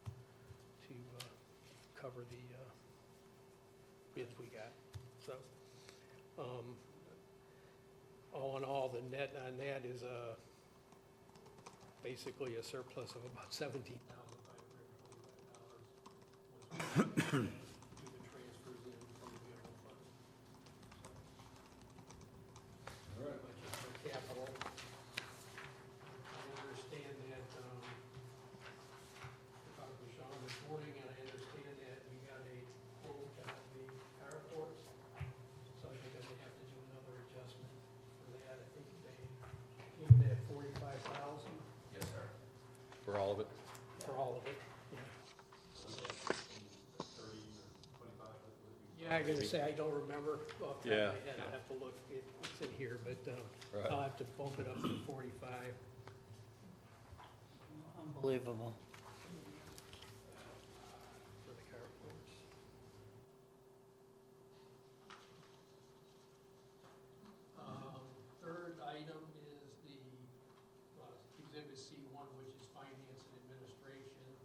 to cover the bids we got. So, all in all, the net on that is basically a surplus of about $17,545. Do the transfers in from the general fund. All right. Budget for capital. I understand that, I talked with Sean this morning, and I understand that we got a quote on the carports. So I think I may have to do another adjustment for that. I think they came in at $45,000 Yes, sir. For all of it? for all of it. Yeah. Yeah, I'm gonna say, I don't remember off the top Yeah. of my head, I'll have to look, it's in here, but, Right. I'll have to bump it up to 45. Unbelievable. For the carports. Third item is the Exhibit C1, which is Finance and Administration.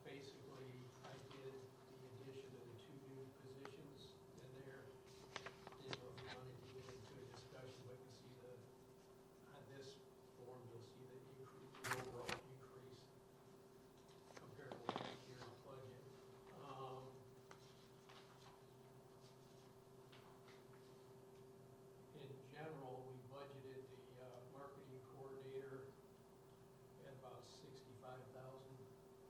Basically, I did the addition of the 2 new positions in there. Didn't know if you wanted to get into a discussion, but you see on this form, you'll see the increase, the overall increase compared to last year's budget. In general, we budgeted the marketing coordinator at about $65,000.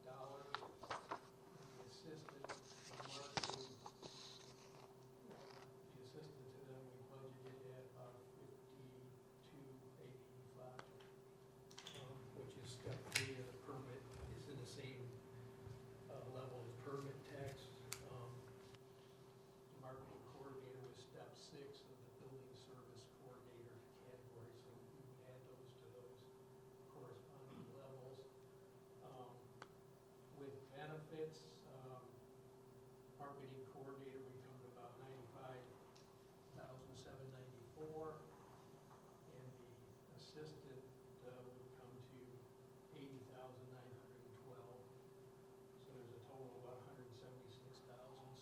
The assistant marketing, the assistant to them, we budgeted at about $52,885, which is step 3 of the permit, is in the same level as permit tax. The marketing coordinator was step 6 of the building service coordinator category, so we would add those to those corresponding levels. With benefits, marketing coordinator, we come to about $95,794, and the assistant would come to $80,912. So there's a total of about $176,700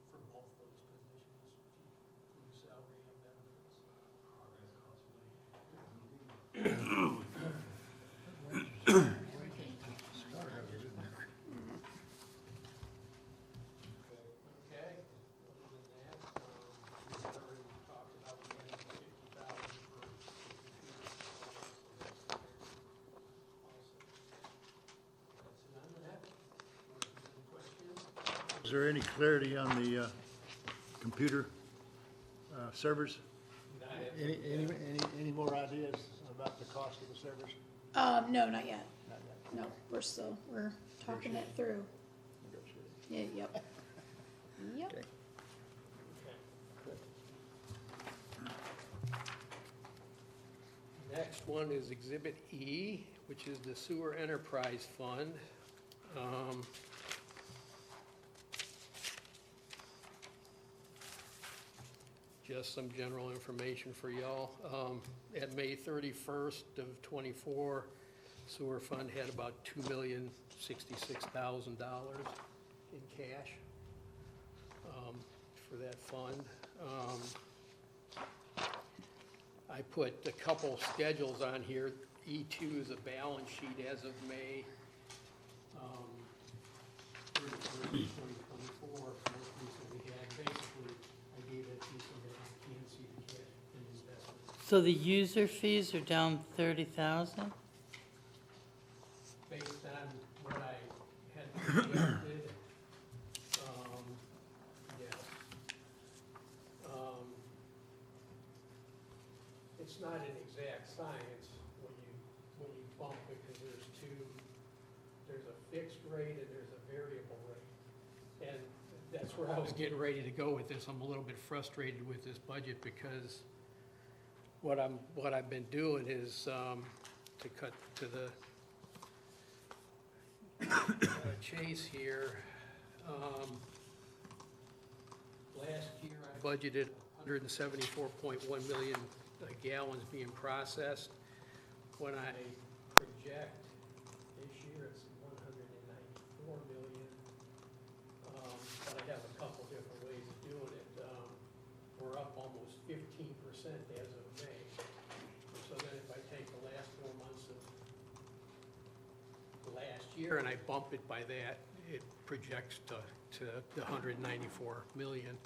for both those positions, including salary and benefits. Okay, other than that, we've already talked about the $50,000 for that's it on that. Any questions? Is there any clarity on the computer servers? Any more ideas about the cost of the servers? No, not yet. Not yet. No, we're talking it through. Yeah, yep. Yep. Okay. Next one is Exhibit E, which is the Sewer Enterprise Fund. Just some general information for y'all. At May 31st of '24, sewer fund had about $2,066,000 in cash for that fund. I put a couple schedules on here. E2 is a balance sheet as of May 31st, 2024. Most recent we had, basically, I gave it to you so that you can see the cash in investment. So the user fees are down 30,000? Based on what I had projected, yes. It's not an exact science when you bump it, because there's a fixed rate and there's a variable rate. And that's where I was getting ready to go with this. I'm a little bit frustrated with this budget because what I've been doing is, to cut to the chase here. Last year, I budgeted 174.1 million gallons being processed. When I project this year, it's 194 million. But I have a couple different ways of doing it. We're up almost 15% as of May. So then if I take the last 4 months of last year and I bump it by that, it projects to the 194 million.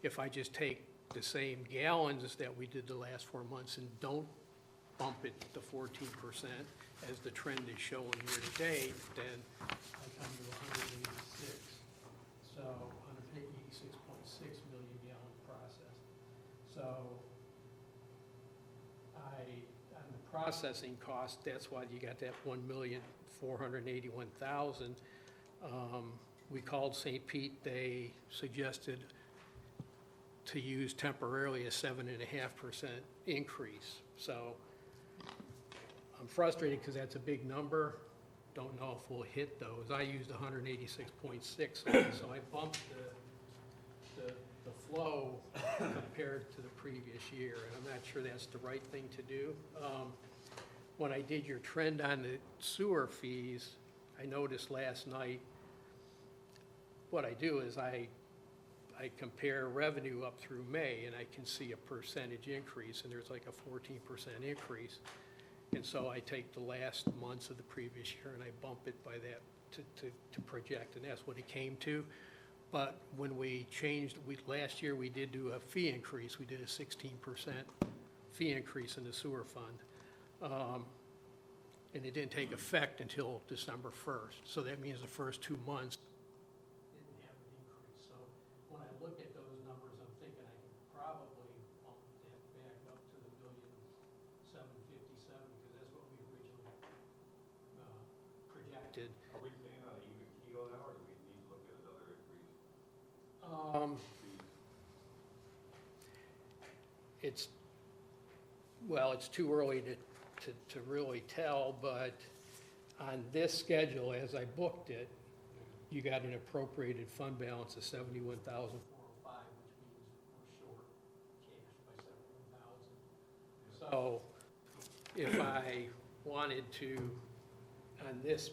If I just take the same gallons that we did the last 4 months and don't bump it to 14%, as the trend is showing year to date, then I come to 186. So 186.6 million gallons processed. So on the processing cost, that's why you got that 1,481,000. we called St. Pete, they suggested to use temporarily a 7.5% increase. So I'm frustrated because that's a big number. Don't know if we'll hit those. I used 186.6, so I bumped the flow compared to the previous year, and I'm not sure that's the right thing to do. When I did your trend on the sewer fees, I noticed last night, what I do is I compare revenue up through May, and I can see a percentage increase, and there's like a 14% increase. And so I take the last months of the previous year and I bump it by that to project, and that's what it came to. But when we changed, last year we did do a fee increase. We did a 16% fee increase in the sewer fund. And it didn't take effect until December 1st. So that means the first 2 months didn't have an increase. So when I look at those numbers, I'm thinking I can probably bump that back up to the 1,757,000, because that's what we originally projected. Are we staying on an even keel now, or do we need to look at another increase? It's too early to really tell, but on this schedule, as I booked it, you got an appropriated fund balance of 71,405, which means we're short cash by 71,000. So if I wanted to, on this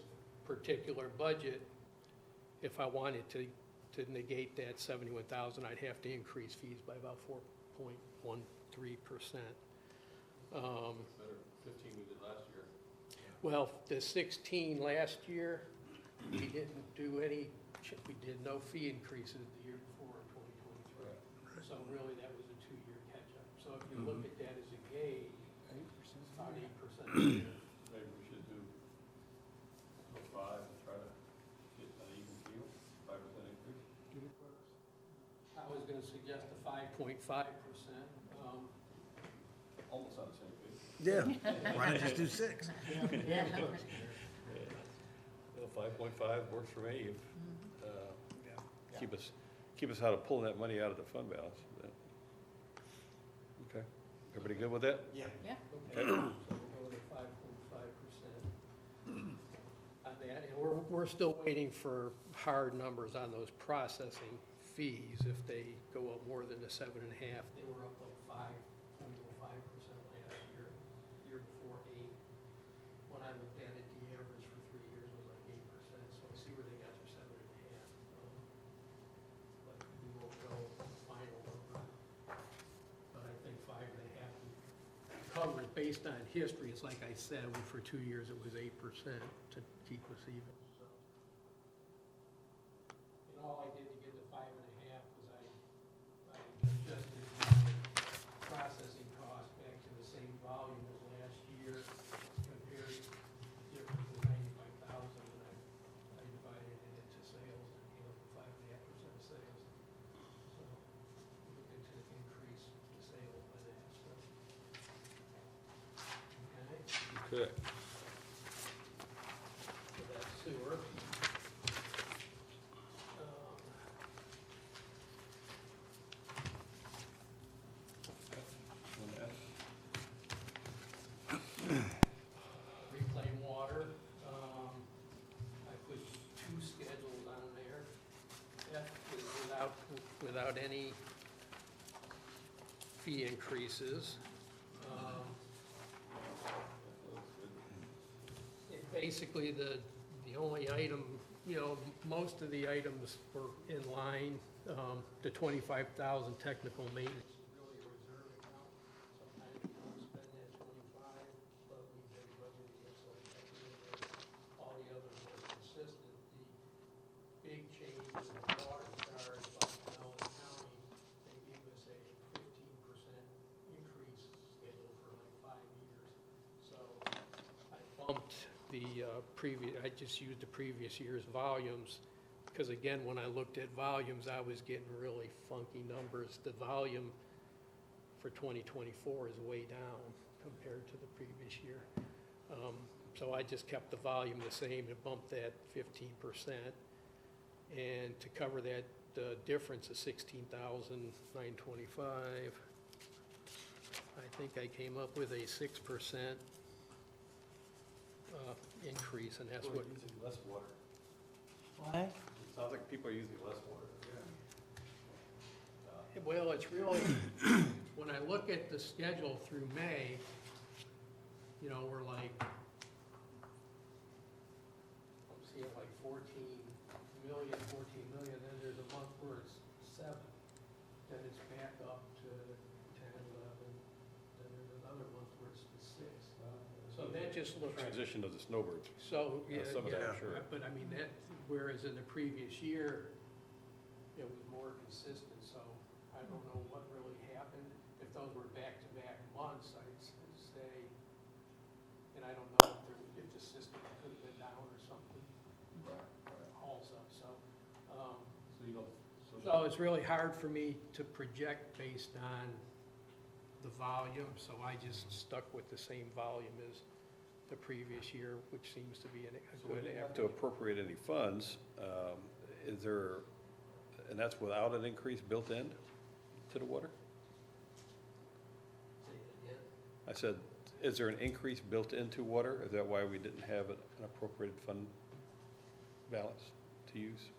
particular budget, if I wanted to negate that 71,000, I'd have to increase fees by about 4.13%. Better 15 we did last year. Well, the 16 last year, we didn't do any, we did no fee increases the year before in 2023. So really, that was a 2-year catch-up. So if you look at that as a gauge, about 8%. Maybe we should do 5 and try to get an even keel, 5% increase. I was gonna suggest a 5.5%. Almost on the same page. Yeah, why not just do 6? Well, 5.5 works for me. Keep us out of pulling that money out of the fund balance. Okay, everybody good with that? Yeah. Yeah. Okay, so we'll go to 5.5% on that, and we're still waiting for hard numbers on those processing fees. If they go up more than the 7.5, they were up like 5.05% last year, year before 8. When I looked at it, the average for 3 years was like 8%, so I see where they got their 7.5. But we won't go final number. But I think 5.5 covers, based on history, it's like I said, for 2 years it was 8% to keep us even, so. And all I did to get the 5.5 was I adjusted my processing cost back to the same volume as last year, compared difference to 95,000, and I divided it into sales, and came up with 5.5% of sales. So, we're looking to increase the sales by that, so. Okay, Okay. so that's sewer. Reclaim water, I put 2 schedules on there. F is without any fee increases. Basically, the only item, most of the items were in line. The 25,000 technical maintenance is really a reserve account. Sometimes we don't spend that 25, but we've been budgeting it, so we have to do it. All the others are consistent. The big change in the water charge by Pinellas County, they gave us a 15% increase scheduled for like 5 years. So I bumped I just used the previous year's volumes, because again, when I looked at volumes, I was getting really funky numbers. The volume for 2024 is way down compared to the previous year. So I just kept the volume the same and bumped that 15%. And to cover that difference of 16,925, I think I came up with a 6% increase, and that's what, Using less water. What? Sounds like people are using less water. well, it's really, when I look at the schedule through May, you know, we're like, I'm seeing like 14 million, then there's a month where it's 7, then it's back up to 10, 11, then there's another month where it's 6. So that just looks, Transition to the snowbirds. so, yeah, Some of that, yeah, I'm sure. but I mean, that, whereas in the previous year, it was more consistent, so I don't know what really happened. If those were back-to-back months, I'd say, and I don't know if the system could have been down or something. Hauls up, so, So you don't. so it's really hard for me to project based on the volume, so I just stuck with the same volume as the previous year, which seems to be a So when good you have to average. appropriate any funds, is there, and that's without an increase built in to the water? I said, is there an increase built into water? Is that why we didn't have an appropriated fund balance to use?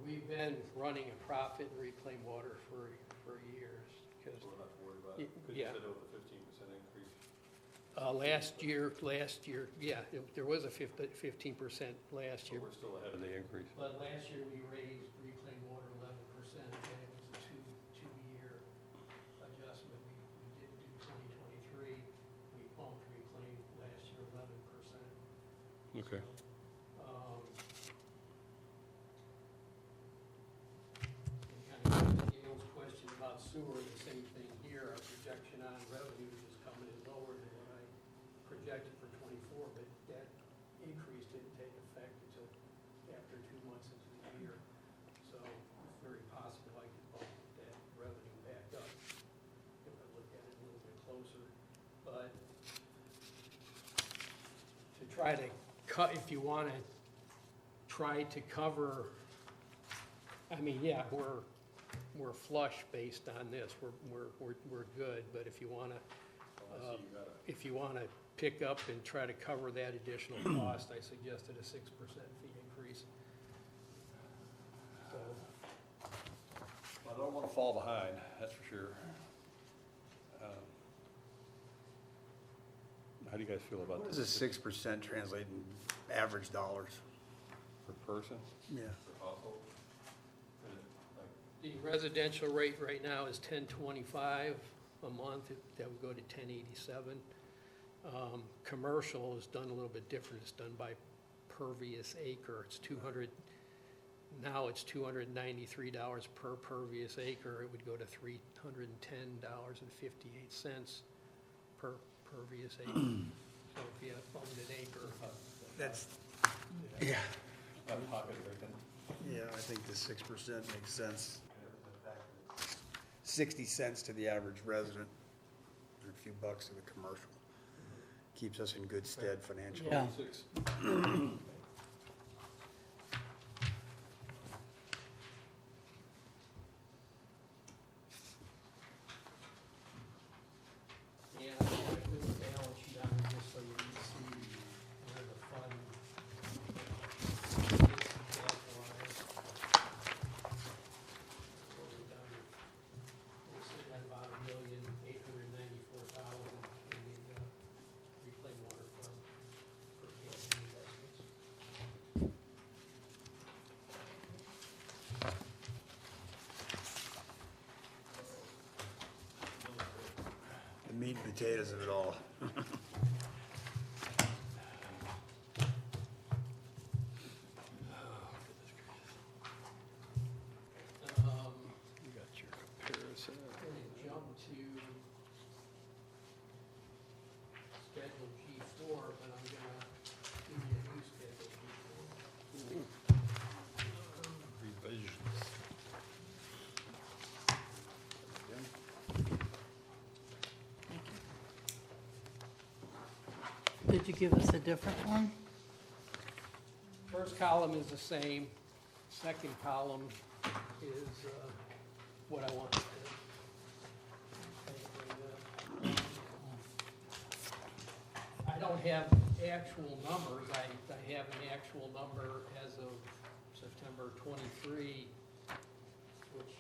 We've been running a profit in reclaimed water for years, because We're not worried about it, because you yeah. said it was a 15% increase. last year, yeah, there was a 15% last year. We're still ahead of the increase. But last year, we raised reclaimed water 11%, and it was a two-year adjustment. We didn't do 2023. We bumped reclaimed last year 11%. Okay. And kind of Gail's question about sewer, the same thing here. Our projection on revenues is coming in lower than what I projected for '24, but that increase didn't take effect until after 2 months into the year. So it's very possible I could bump that revenue back up if I look at it a little bit closer. But to try to cut, if you want to try to cover, I mean, yeah, we're flush based on this. We're good, but if you want to pick up and try to cover that additional cost, I suggested a 6% fee increase. So, I don't want to fall behind, that's for sure. How do you guys feel about What this? does a 6% translate in average dollars? Per person? Yeah. Per household? the residential rate right now is $10.25 a month. That would go to $10.87. Commercial is done a little bit different. It's done by pervious acre. It's now it's $293 per pervious acre. It would go to $310.58 per pervious acre. So if you owned an acre, That's, yeah, Out of pocket right then. yeah, I think the 6% makes sense. 60 cents to the average resident, and a few bucks to the commercial. Keeps us in good stead financially. Yeah. and I have to put the balance sheet on it just so you can see where the fund is capitalized. So we're sitting at about $1,894,000 in the reclaimed water fund for capital investments. The meat and potatoes of it all. You got your comparison. I'm gonna jump to Schedule G4, but I'm gonna give you a new Schedule G4. Revisions. Did you give us a different one? First column is the same. second column is what I want to. I don't have actual numbers. I have an actual number as of September 23, which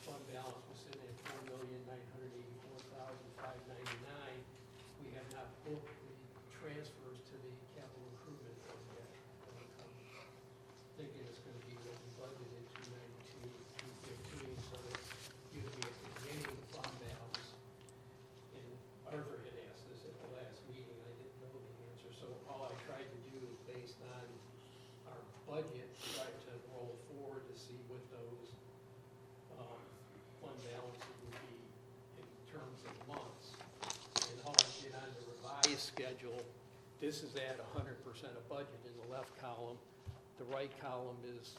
fund balance was sitting at $4,984,599. We have not booked the transfers to the capital improvement fund yet. I'm thinking it's going to be what we budgeted, 292, 215, so it's going to be at the beginning of the fund balance. And Arthur had asked this at the last meeting, I didn't know the answer, so all I tried to do is based on our budget, try to roll forward to see what those fund balances would be in terms of months. And how I get on the revised schedule, this is at 100% of budget in the left column. The right column is,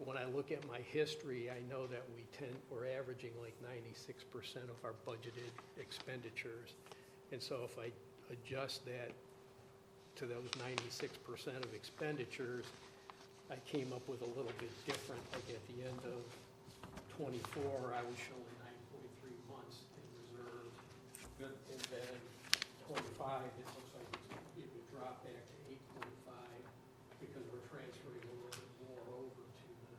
when I look at my history, I know that we're averaging like 96% of our budgeted expenditures. And so if I adjust that to those 96% of expenditures, I came up with a little bit different. Like at the end of 24, I was showing 9.3 months in reserve. And then 25, it looks like it would drop back to 8.5 because we're transferring a little bit more over to the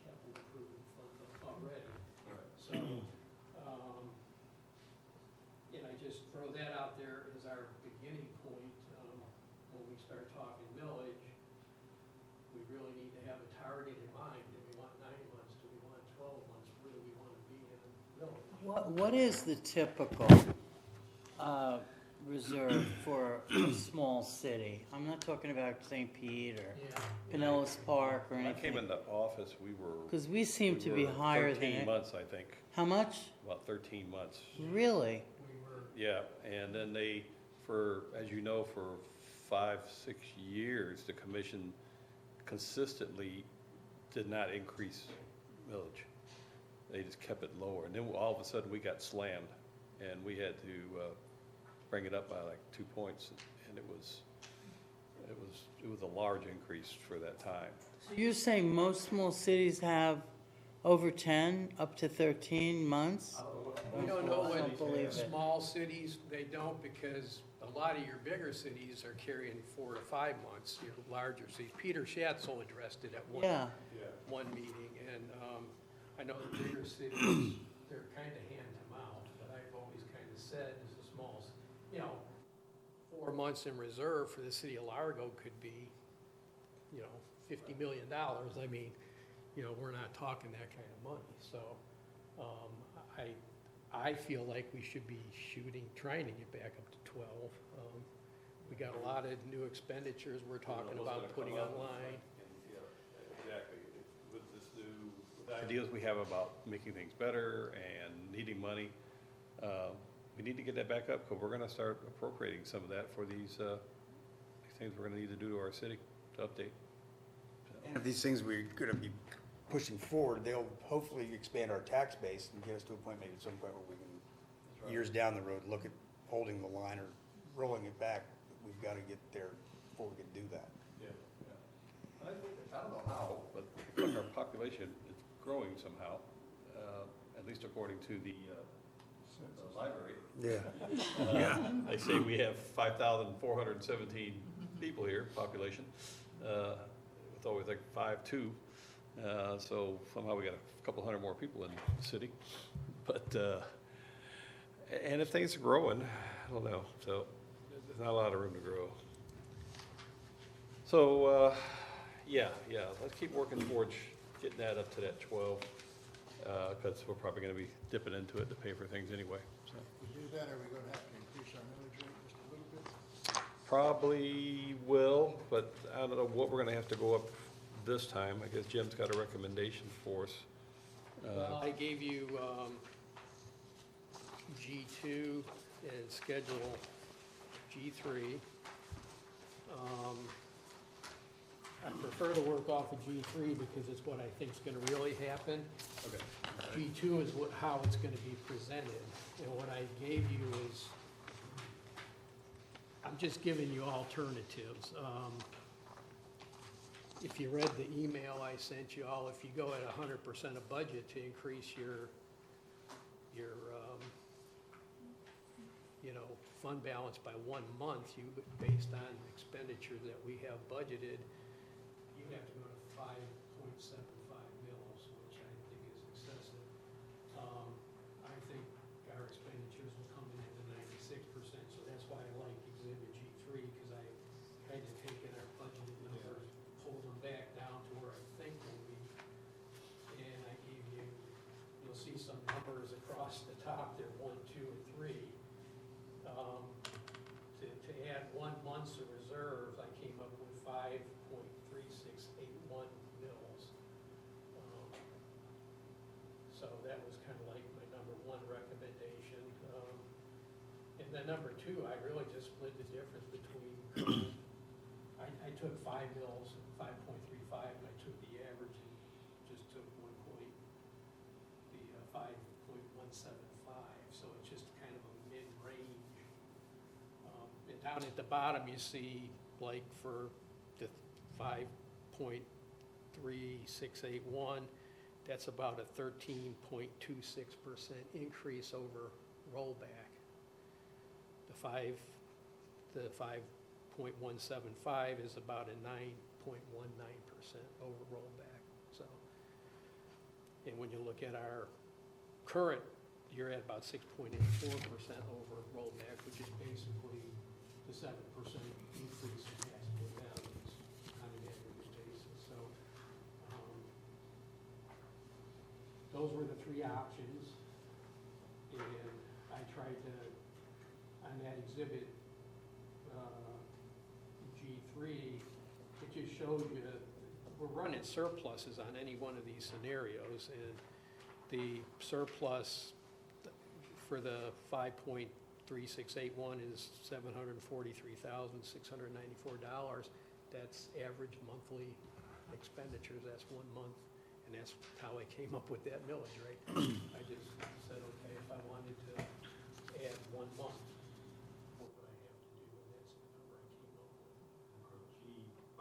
capital improvement fund already. So, and I just throw that out there as our beginning point. When we start talking millage, we really need to have a target in mind. Do we want 9 months? Do we want 12 months? Where do we want to be in millage? What is the typical reserve for a small city? I'm not talking about St. Pete or Yeah. Pinellas Park or When I came anything. into office, we were. Because we seem to be were higher than 13 it. months, I think, How much? about 13 months. Really? We were, Yeah, and then they, as you know, for 5-6 years, the commission consistently did not increase millage. They just kept it lower, and then all of a sudden, we got slammed, and we had to bring it up by like 2 points, and it was a large increase for that time. So you're saying most small cities have over 10, up to 13 months? we don't know I don't believe what it. small cities, they don't, because a lot of your bigger cities are carrying 4 to 5 months, your larger cities. Peter Schatzel addressed it at Yeah. one meeting, and I know the bigger cities, they're kind of hand to mouth, but I've always kind of said, as a small, 4 months in reserve for the city of Largo could be, $50 million. I mean, we're not talking that kind of money, so I feel like we should be trying to get back up to 12. We got a lot of new expenditures we're talking about putting online. Exactly. With this new, with the ideas we have about making things better and needing money, we need to get that back up, because we're gonna start appropriating some of that for these things we're gonna need to do to our city to update. And if these things we're gonna be pushing forward, they'll hopefully expand our tax base and get us to a point, maybe at some point where we can, years down the road, look at holding the line or rolling it back. We've gotta get there before we can do that. Yeah. I don't know how, but like our population is growing somehow, at least according to the library. Yeah. They say we have 5,417 people here, population, with always like 5.2. So somehow we got a couple hundred more people in the city. But, and if things are growing, I don't know. So there's not a lot of room to grow. So, yeah, let's keep working towards getting that up to that 12, because we're probably going to be dipping into it to pay for things anyway. So. To do that, are we gonna have to increase our millage rate just a little bit? Probably will, but I don't know what we're gonna have to go up this time. I guess Jim's got a recommendation for us. Well, I gave you G2 and Schedule G3. I prefer to work off of G3 because it's what I think is going to really happen. Okay. G2 is how it's going to be presented. And what I gave you is, I'm just giving you alternatives. if you read the email I sent you all, if you go at 100% of budget to increase your, you know, fund balance by 1 month, you, based on expenditures that we have budgeted, you have to go to 5.75 mils, which I think is excessive. I think our expenditures will come in at the 96%, so that's why I like Exhibit G3, because I kind of taken our budgeted numbers, pulled them back down to where I think we'll be. And I gave you, you'll see some numbers across the top there, 1, 2, and 3. To add 1 month's of reserves, I came up with 5.3681 mils. So that was kind of like my number 1 recommendation. And then number 2, I really just split the difference between, I took 5 mils, 5.35, and I took the average and just took 5.175. So it's just kind of a mid-range. And down at the bottom, you see, like, for the 5.3681, that's about a 13.26% increase over rollback. The 5.175 is about a 9.19% over rollback. So, and when you look at our current, you're at about 6.84% over rollback, which is basically the 7% increase in taxable values on an average basis. So, those were the 3 options, and I tried to, on that exhibit G3, it just shows you, we're running surpluses on any one of these scenarios, and the surplus for the 5.3681 is $743,694. That's average monthly expenditures, that's 1 month, and that's how I came up with that millage rate. I just said, okay, if I wanted to add 1 month, what would I have to do, and that's the number I came up with.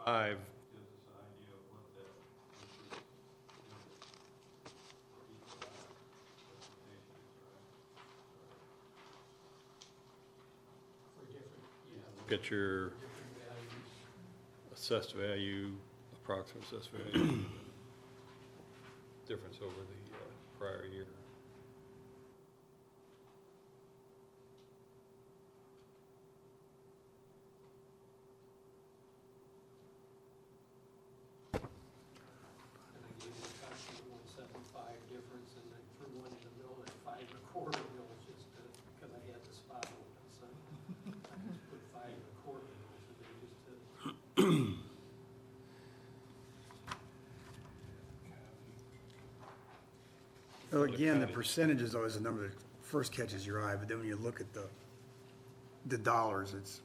G5 Gives us an idea of what that For different, get your different values. assessed value, approximate assessed value, difference over the prior year. And I gave you the approximate 175 difference, and I threw one in the middle at 5.25 mils, just because I had the spot open, so I just put 5.25 mils in there just to. Well, again, the percentage is always the number that first catches your eye, but then when you look at the dollars, it's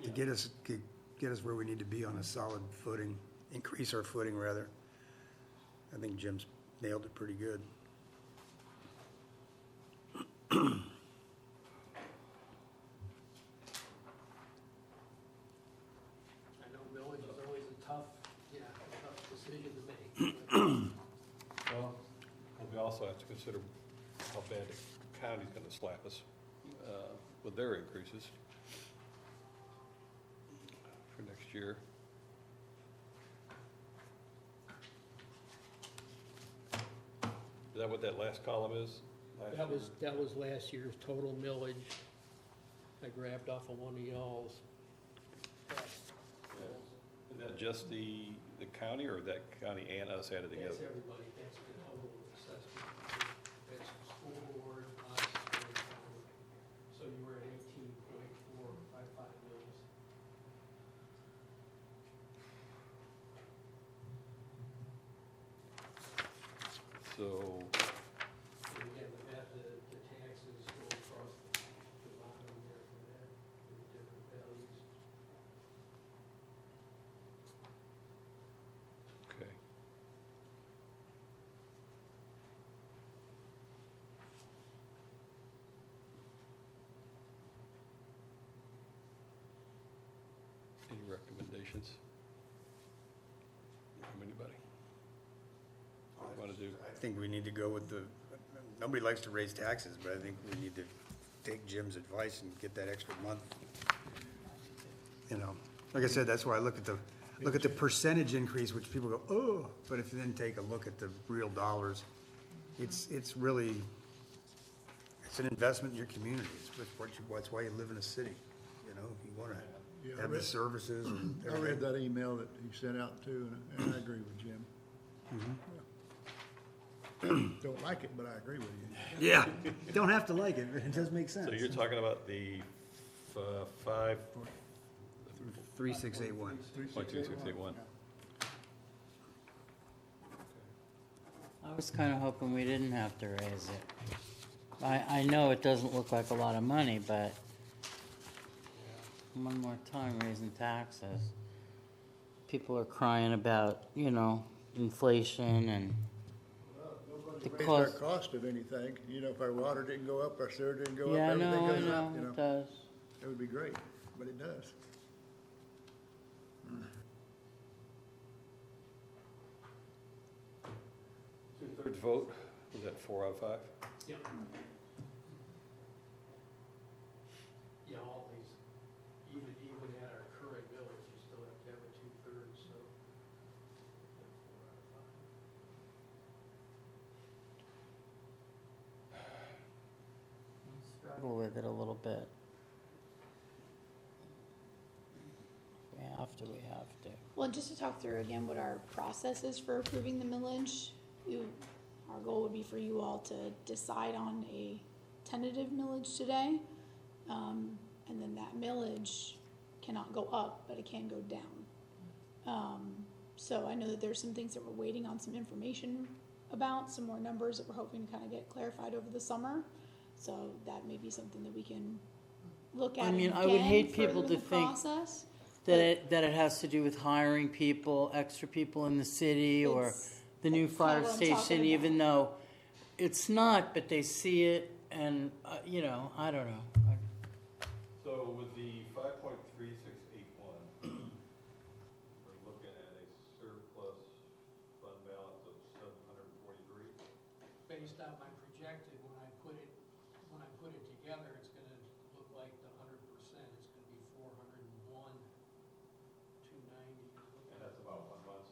to get us where we need to be on a solid footing, increase our footing rather. I think Jim's nailed it pretty good. I know millage is always a tough decision to make. but- Well, we also have to consider how bad the county's gonna slap us with their increases for next year. Is that what that last column is? That was last year's total millage. I grabbed off of one of y'all's. Is that just the county, or that county and us added together? That's everybody, that's the total assessment. That's school board, us, and county. So you were at 18.455 mils. So, And again, with that, the taxes go across the bottom there for that, for the different values. okay. Any recommendations? Anybody? Want to do? I think we need to go with nobody likes to raise taxes, but I think we need to take Jim's advice and get that extra month. You know, like I said, that's why I look at the percentage increase, which people go, oh, but if you then take a look at the real dollars, it's really, it's an investment in your community. It's why you live in a city, you know, you want Yeah, to I have the read- services and I read everything. that email that he sent out too, and I agree with Jim. Don't like it, but I agree with you. Yeah, you don't have to like it, but it does make sense. So you're talking about the 3681. 5.2681. I was kind of hoping we didn't have to raise it. I know it doesn't look like a lot of money, but one more time raising taxes. People are crying about, you know, inflation and the Raise our cost. cost of anything, you know, if our water didn't go up, our sewer didn't go up, Yeah, I everything know, I goes up, you know, know. it does. It would be great, but it does. Two-thirds vote, was that 4 out of 5? Yeah. Yeah, all these, even at our current millage, you still have to have a 2/3, so. Struggle with it a little bit. We have to. Well, and just to talk through again what our process is for approving the millage, our goal would be for you all to decide on a tentative millage today. And then that millage cannot go up, but it can go down. So I know that there's some things that we're waiting on some information about, some more numbers that we're hoping to kind of get clarified over the summer. So that may be something that we can look at I mean, again I would hate further people in to the think process. that it has to do with hiring people, extra people in the city, or It's- the new that's kinda fire what I'm station, talking even though it's not, but they see it, and, you know, I don't know. So with the 5.3681, we're looking at a surplus fund balance of 743. Based on my projected, when I put it together, it's gonna look like the 100%, it's gonna be 401,290. And that's about 1 month.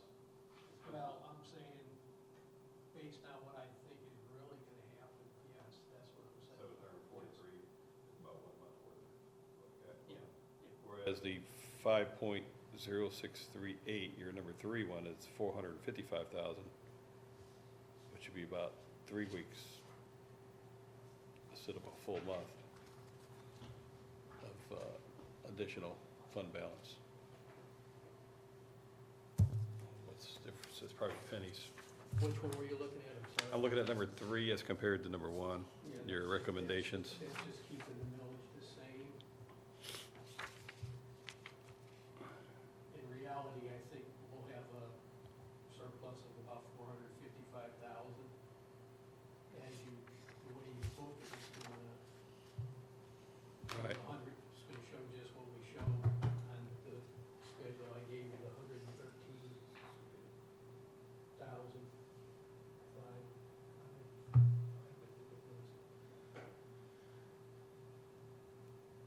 Well, I'm saying, based on what I think is really gonna happen, yes, that's what I'm saying. 743 is about 1 month worth. Okay. Yeah, Whereas the 5.0638, your number 3 one, is 455,000, which would be about 3 weeks instead of a full month of additional fund balance. What's the difference? It's probably pennies. Which one were you looking at, I'm sorry? I'm looking at number 3 as compared to number 1, your recommendations. It's just keeping the millage the same. In reality, I think we'll have a surplus of about 455,000. The way you book it, it's gonna, Right. 100, it's gonna show just what we show on the schedule. I gave you the 113,000.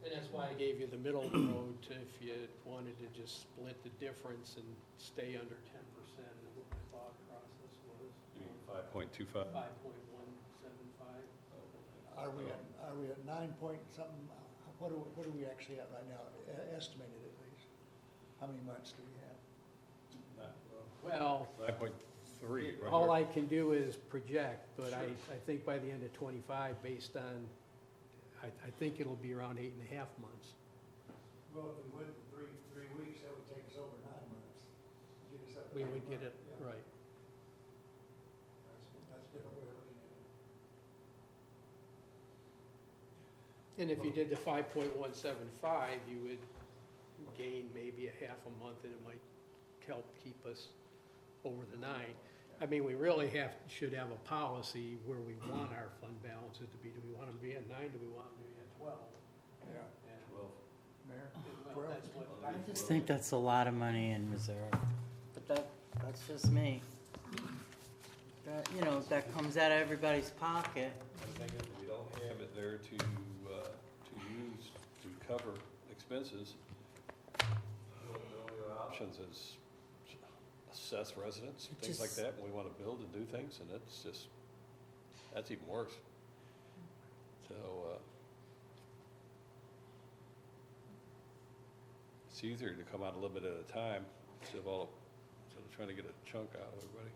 And that's why I gave you the middle of the road to, if you wanted to just split the difference and stay under 10%, is what my thought process was. You mean 5.25? 5.175. Are we at 9 point something, what are we actually at right now, estimated at least? How many months do we have? Well, 9.3. right all here. I can do is project, but I think by the end of '25, based on, I think it'll be around 8.5 months. Well, if we went 3 weeks, that would take us over 9 months. Get us up to We 9 would get it, months. Yeah. right. That's a different way of looking at it. And if you did the 5.175, you would gain maybe a half a month, and it might help keep us over the 9. I mean, we really should have a policy where we want our fund balances to be. Do we want them to be at 9, do we want them to be at 12? Yeah. And, Mayor? well, that's what I just think that's a lot of money in reserve. But That's just me. That, you know, that comes out of everybody's pocket. The thing is, we don't have it there to use to cover expenses. The only options is assess residents, things like Just- that, when we wanna build and do things, and it's just, that's even worse. So, it's easier to come out a little bit at a time, instead of trying to get a chunk out of everybody.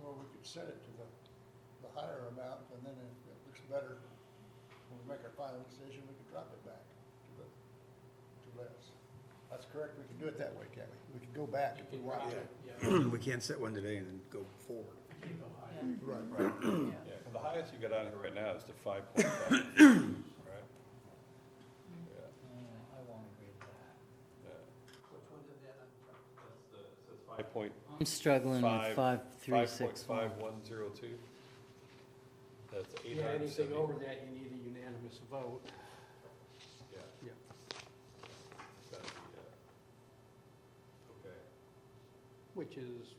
Well, we could set it to the higher amount, and then if it looks better, when we make our final decision, we could drop it back to less. That's correct, we can do it that way, can't we? We can go back if we want to. Yeah, We can't set one today and then go forward. you can go higher. Right. Yeah, 'cause the highest you got on here right now is the 5.5, right? Yeah, I won't agree with that. yeah. Which one did that? That's 5.5. I'm struggling with 5365. 5.5102. That's Yeah, anything 870. over that, you need a unanimous vote. Yeah. Yeah. Gotta be, okay. Which is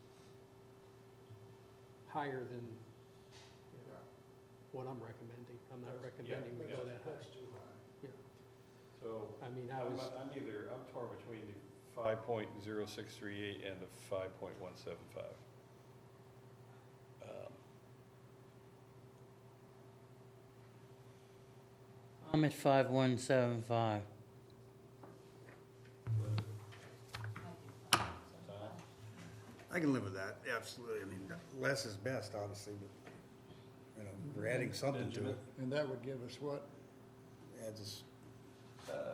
higher than what I'm recommending. I'm not recommending we go that high. Yeah. So, I mean, I'm torn between the 5.0638 and the 5.175. I'm at 5175. I can live with that, absolutely. I mean, less is best, obviously, but, you know, we're adding something to it. And that would give us what? Adds us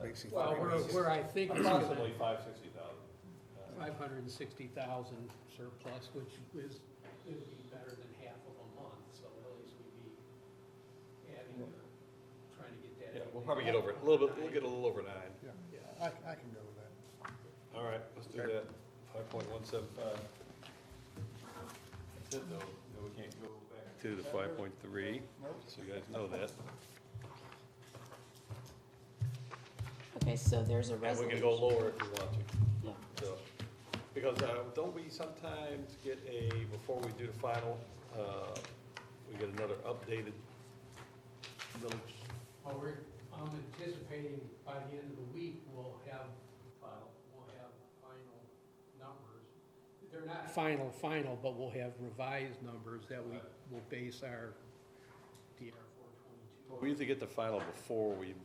basically. well, where I think it's gonna, Approximately 560,000. 560,000 surplus, which is, it would be better than half of a month, so at least we'd be adding, trying to get that. Yeah, we'll probably get over it, a little bit, we'll get a little over 9. Yeah, I can go with that. All right, let's do that, 5.175. That's it, though. No, we can't go back to the 5.3, so you guys know that. Okay, so there's a And we resolution. can go lower if we want to. Yeah. So, because don't we sometimes get before we do the final, we get another updated village? Well, I'm anticipating by the end of the week, we'll have final numbers. They're not final, but we'll have revised numbers that we will base our DR 422. We usually get the final before we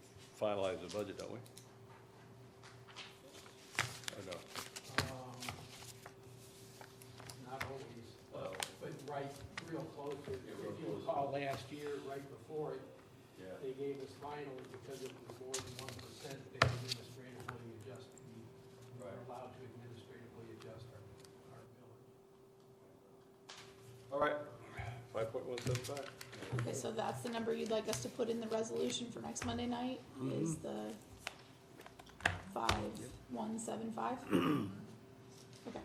finalize the budget, don't we? Or no? Not always, Oh. but right, real close. If real you close. recall last year, right before it, Yeah. they gave us final because it was more than 1%, they administratively adjusted. We were Right. allowed to administratively adjust our millage. All right, 5.175. Okay, so that's the number you'd like us to put in the resolution for next Monday night, is the 5175? Okay,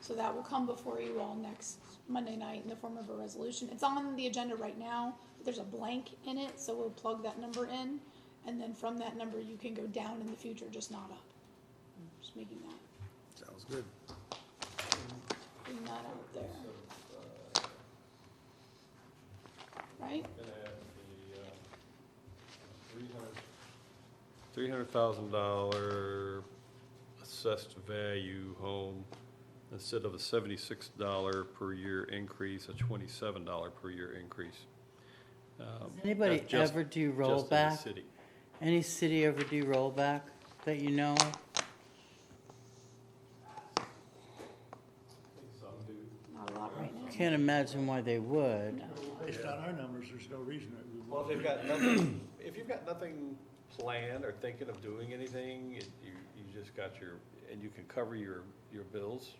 so that will come before you all next Monday night in the form of a resolution. It's on the agenda right now, but there's a blank in it, so we'll plug that number in, and then from that number, you can go down in the future, just not up. Just making that, Sounds good. putting that out there. Right? Gonna have the $300,000 assessed value home, instead of a $76 per year increase, a $27 per year increase. Does anybody That's just- ever do just in the rollback? city. Any city ever do rollback that you know? Some do. Not a lot right now. Can't imagine why they would. Based on our numbers, there's no reason that we would. Well, if they've got nothing, if you've got nothing planned or thinking of doing anything, you just got and you can cover your bills,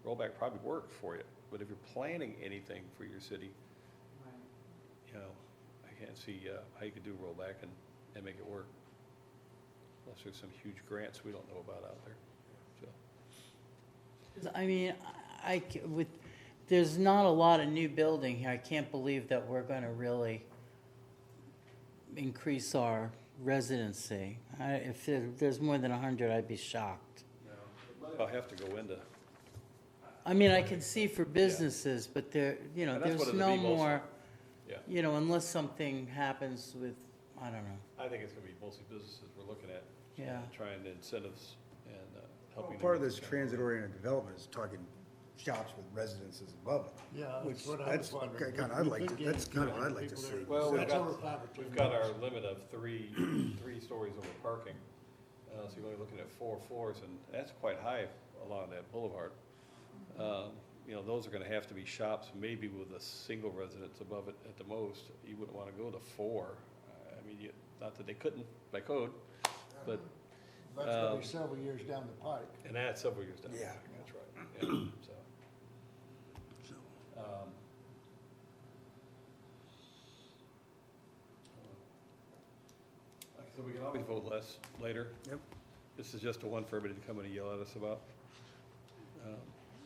rollback probably works for you. But if you're planning anything for your city, you know, I can't see how you could do rollback and make it work. Unless there's some huge grants we don't know about out there, so. I mean, there's not a lot of new building here. I can't believe that we're gonna really increase our residency. If there's more than 100, I'd be shocked. I'll have to go into I mean, I can see for businesses, but there, you know, And that's what there's it'll no be mostly. more, Yeah, you know, unless something happens with, I don't know. I think it's gonna be mostly businesses we're looking at. Yeah. Trying the incentives and helping. them Part of get this this. transit-oriented development is talking shops with residences above it. Yeah, Which, that's what I that's was wondering. kind of, We I'd like could to, get that's kind of what I'd 200 like to people see. there. Well, So- we've That's over got, 5 or 10 we've got our minutes. limit of three stories over parking. So you're only looking at 4 floors, and that's quite high along that boulevard. You know, those are gonna have to be shops, maybe with a single residence above it at the most. You wouldn't wanna go to 4. I mean, not that they couldn't by code, but, That's gonna be several years down the pike. and that's several years down. Yeah. That's right, yeah, so. So we can always vote less later. Yep. This is just a one for everybody to come in and yell at us about.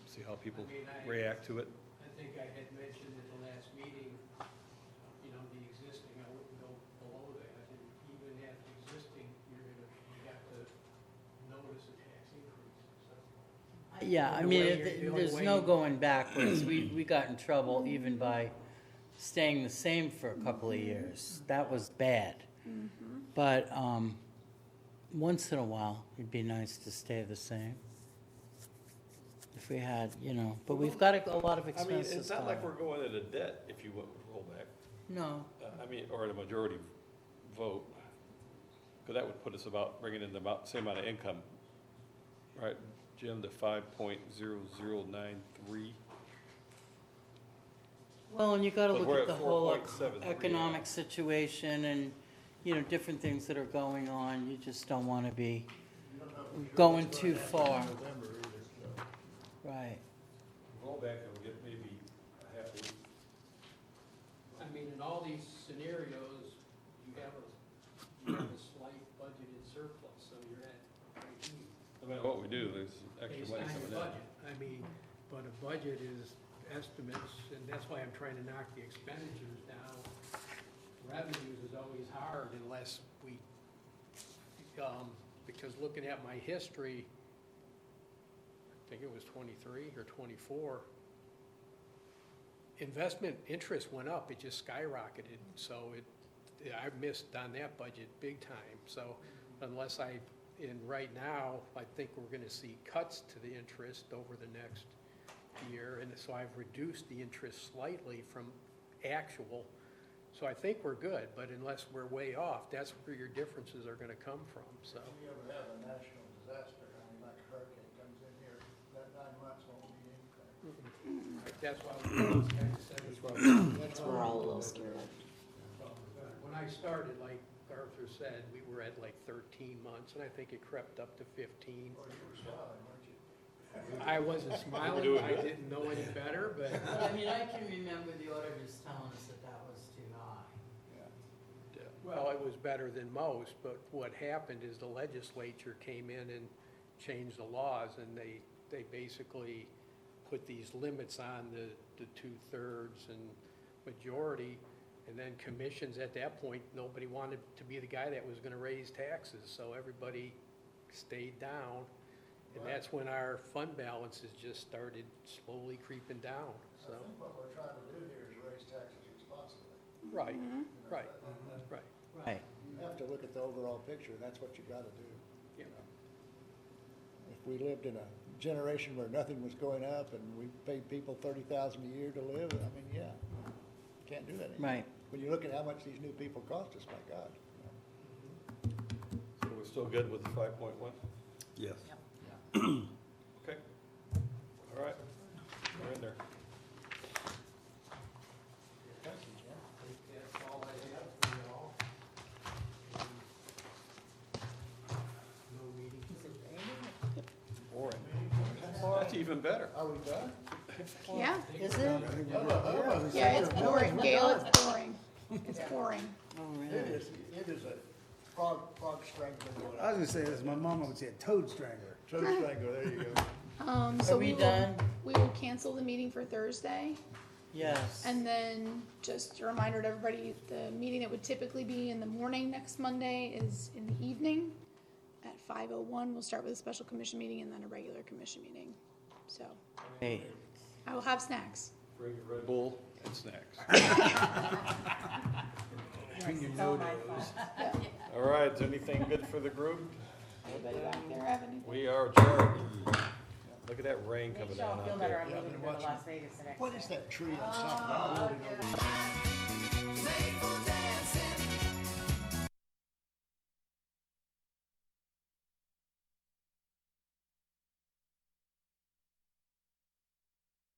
See how people react to it. I think I had mentioned at the last meeting, you know, the existing, I wouldn't go below that. And even at the existing, you have to notice a tax increase, so. Yeah, I The mean, way you're- the only there's way no you- going backwards. We got in trouble even by staying the same for a couple of years. That was bad. But once in a while, it'd be nice to stay the same. If we had, you know, but we've got a lot of I mean, expenses. it's not like coming. we're going into debt if you went with rollback. No, I mean, or a majority vote. Because that would put us about, bringing in the same amount of income. Right, Jim, the 5.0093. well, and you gotta But look we're at the at whole 4.73 now. economic situation and, you know, different things that are going on. You just don't wanna be going too far. November either, so. Right. Rollback, it'll get maybe a half a week. I mean, in all these scenarios, you have a slight budgeted surplus, so you're at break-even. No matter what we do, there's extra Based money on your coming in. budget. I mean, but a budget is estimates, and that's why I'm trying to knock the expenditures down. Revenues is always hard unless we, because looking at my history, I think it was 23 or 24, investment interest went up, it just skyrocketed, so I missed on that budget big time, so unless right now, I think we're gonna see cuts to the interest over the next year, and so I've reduced the interest slightly from actual, so I think we're good, but unless we're way off, that's where your differences are gonna come from, so. If you ever have a national disaster, I mean, like a hurricane comes in here, that 9 months won't mean anything. That's why we kind of said. That's We're all a little scared. When I started, like Arthur said, we were at like 13 months, and I think it crept up to 15. Or you were smiling, weren't you? I wasn't smiling, I didn't know any better, but I mean, I can remember the auditors telling us that that was too high. well, it was better than most, but what happened is the legislature came in and changed the laws, and they basically put these limits on the 2/3 and majority, and then commissions at that point, nobody wanted to be the guy that was gonna raise taxes, so everybody stayed down, and that's when our fund balances just started slowly creeping down, so. I think what we're trying to do here is raise taxes responsibly. Right, right, right. Right. You have to look at the overall picture, and that's what you gotta do. Yeah. If we lived in a generation where nothing was going up and we paid people $30,000 a year to live, I mean, yeah, can't do that anymore. Right. When you look at how much these new people cost us, my God. So we're still good with the 5.1? Yes. Okay. All right. We're in there. That's all I have for y'all. No meeting. Boring. That's even better. Are we done? Yeah, Is it? yeah, it's boring, Gail, it's boring. It's boring. Oh, It really? is a frog strangler going I was gonna say this, my mom would say a toad strangler. Toad strangler, there you go. So Are we done? We will cancel the meeting for Thursday. Yes. And then just a reminder to everybody, the meeting that would typically be in the morning next Monday is in the evening at 5:01. We'll start with a special commission meeting and then a regular commission meeting. So Hey, I will have snacks. Bring your Red Bull and snacks. All right, is anything good for the group? Anybody back there have any? We are adjourned. Look at that rain coming down out there. What is that tree on top of that building over there?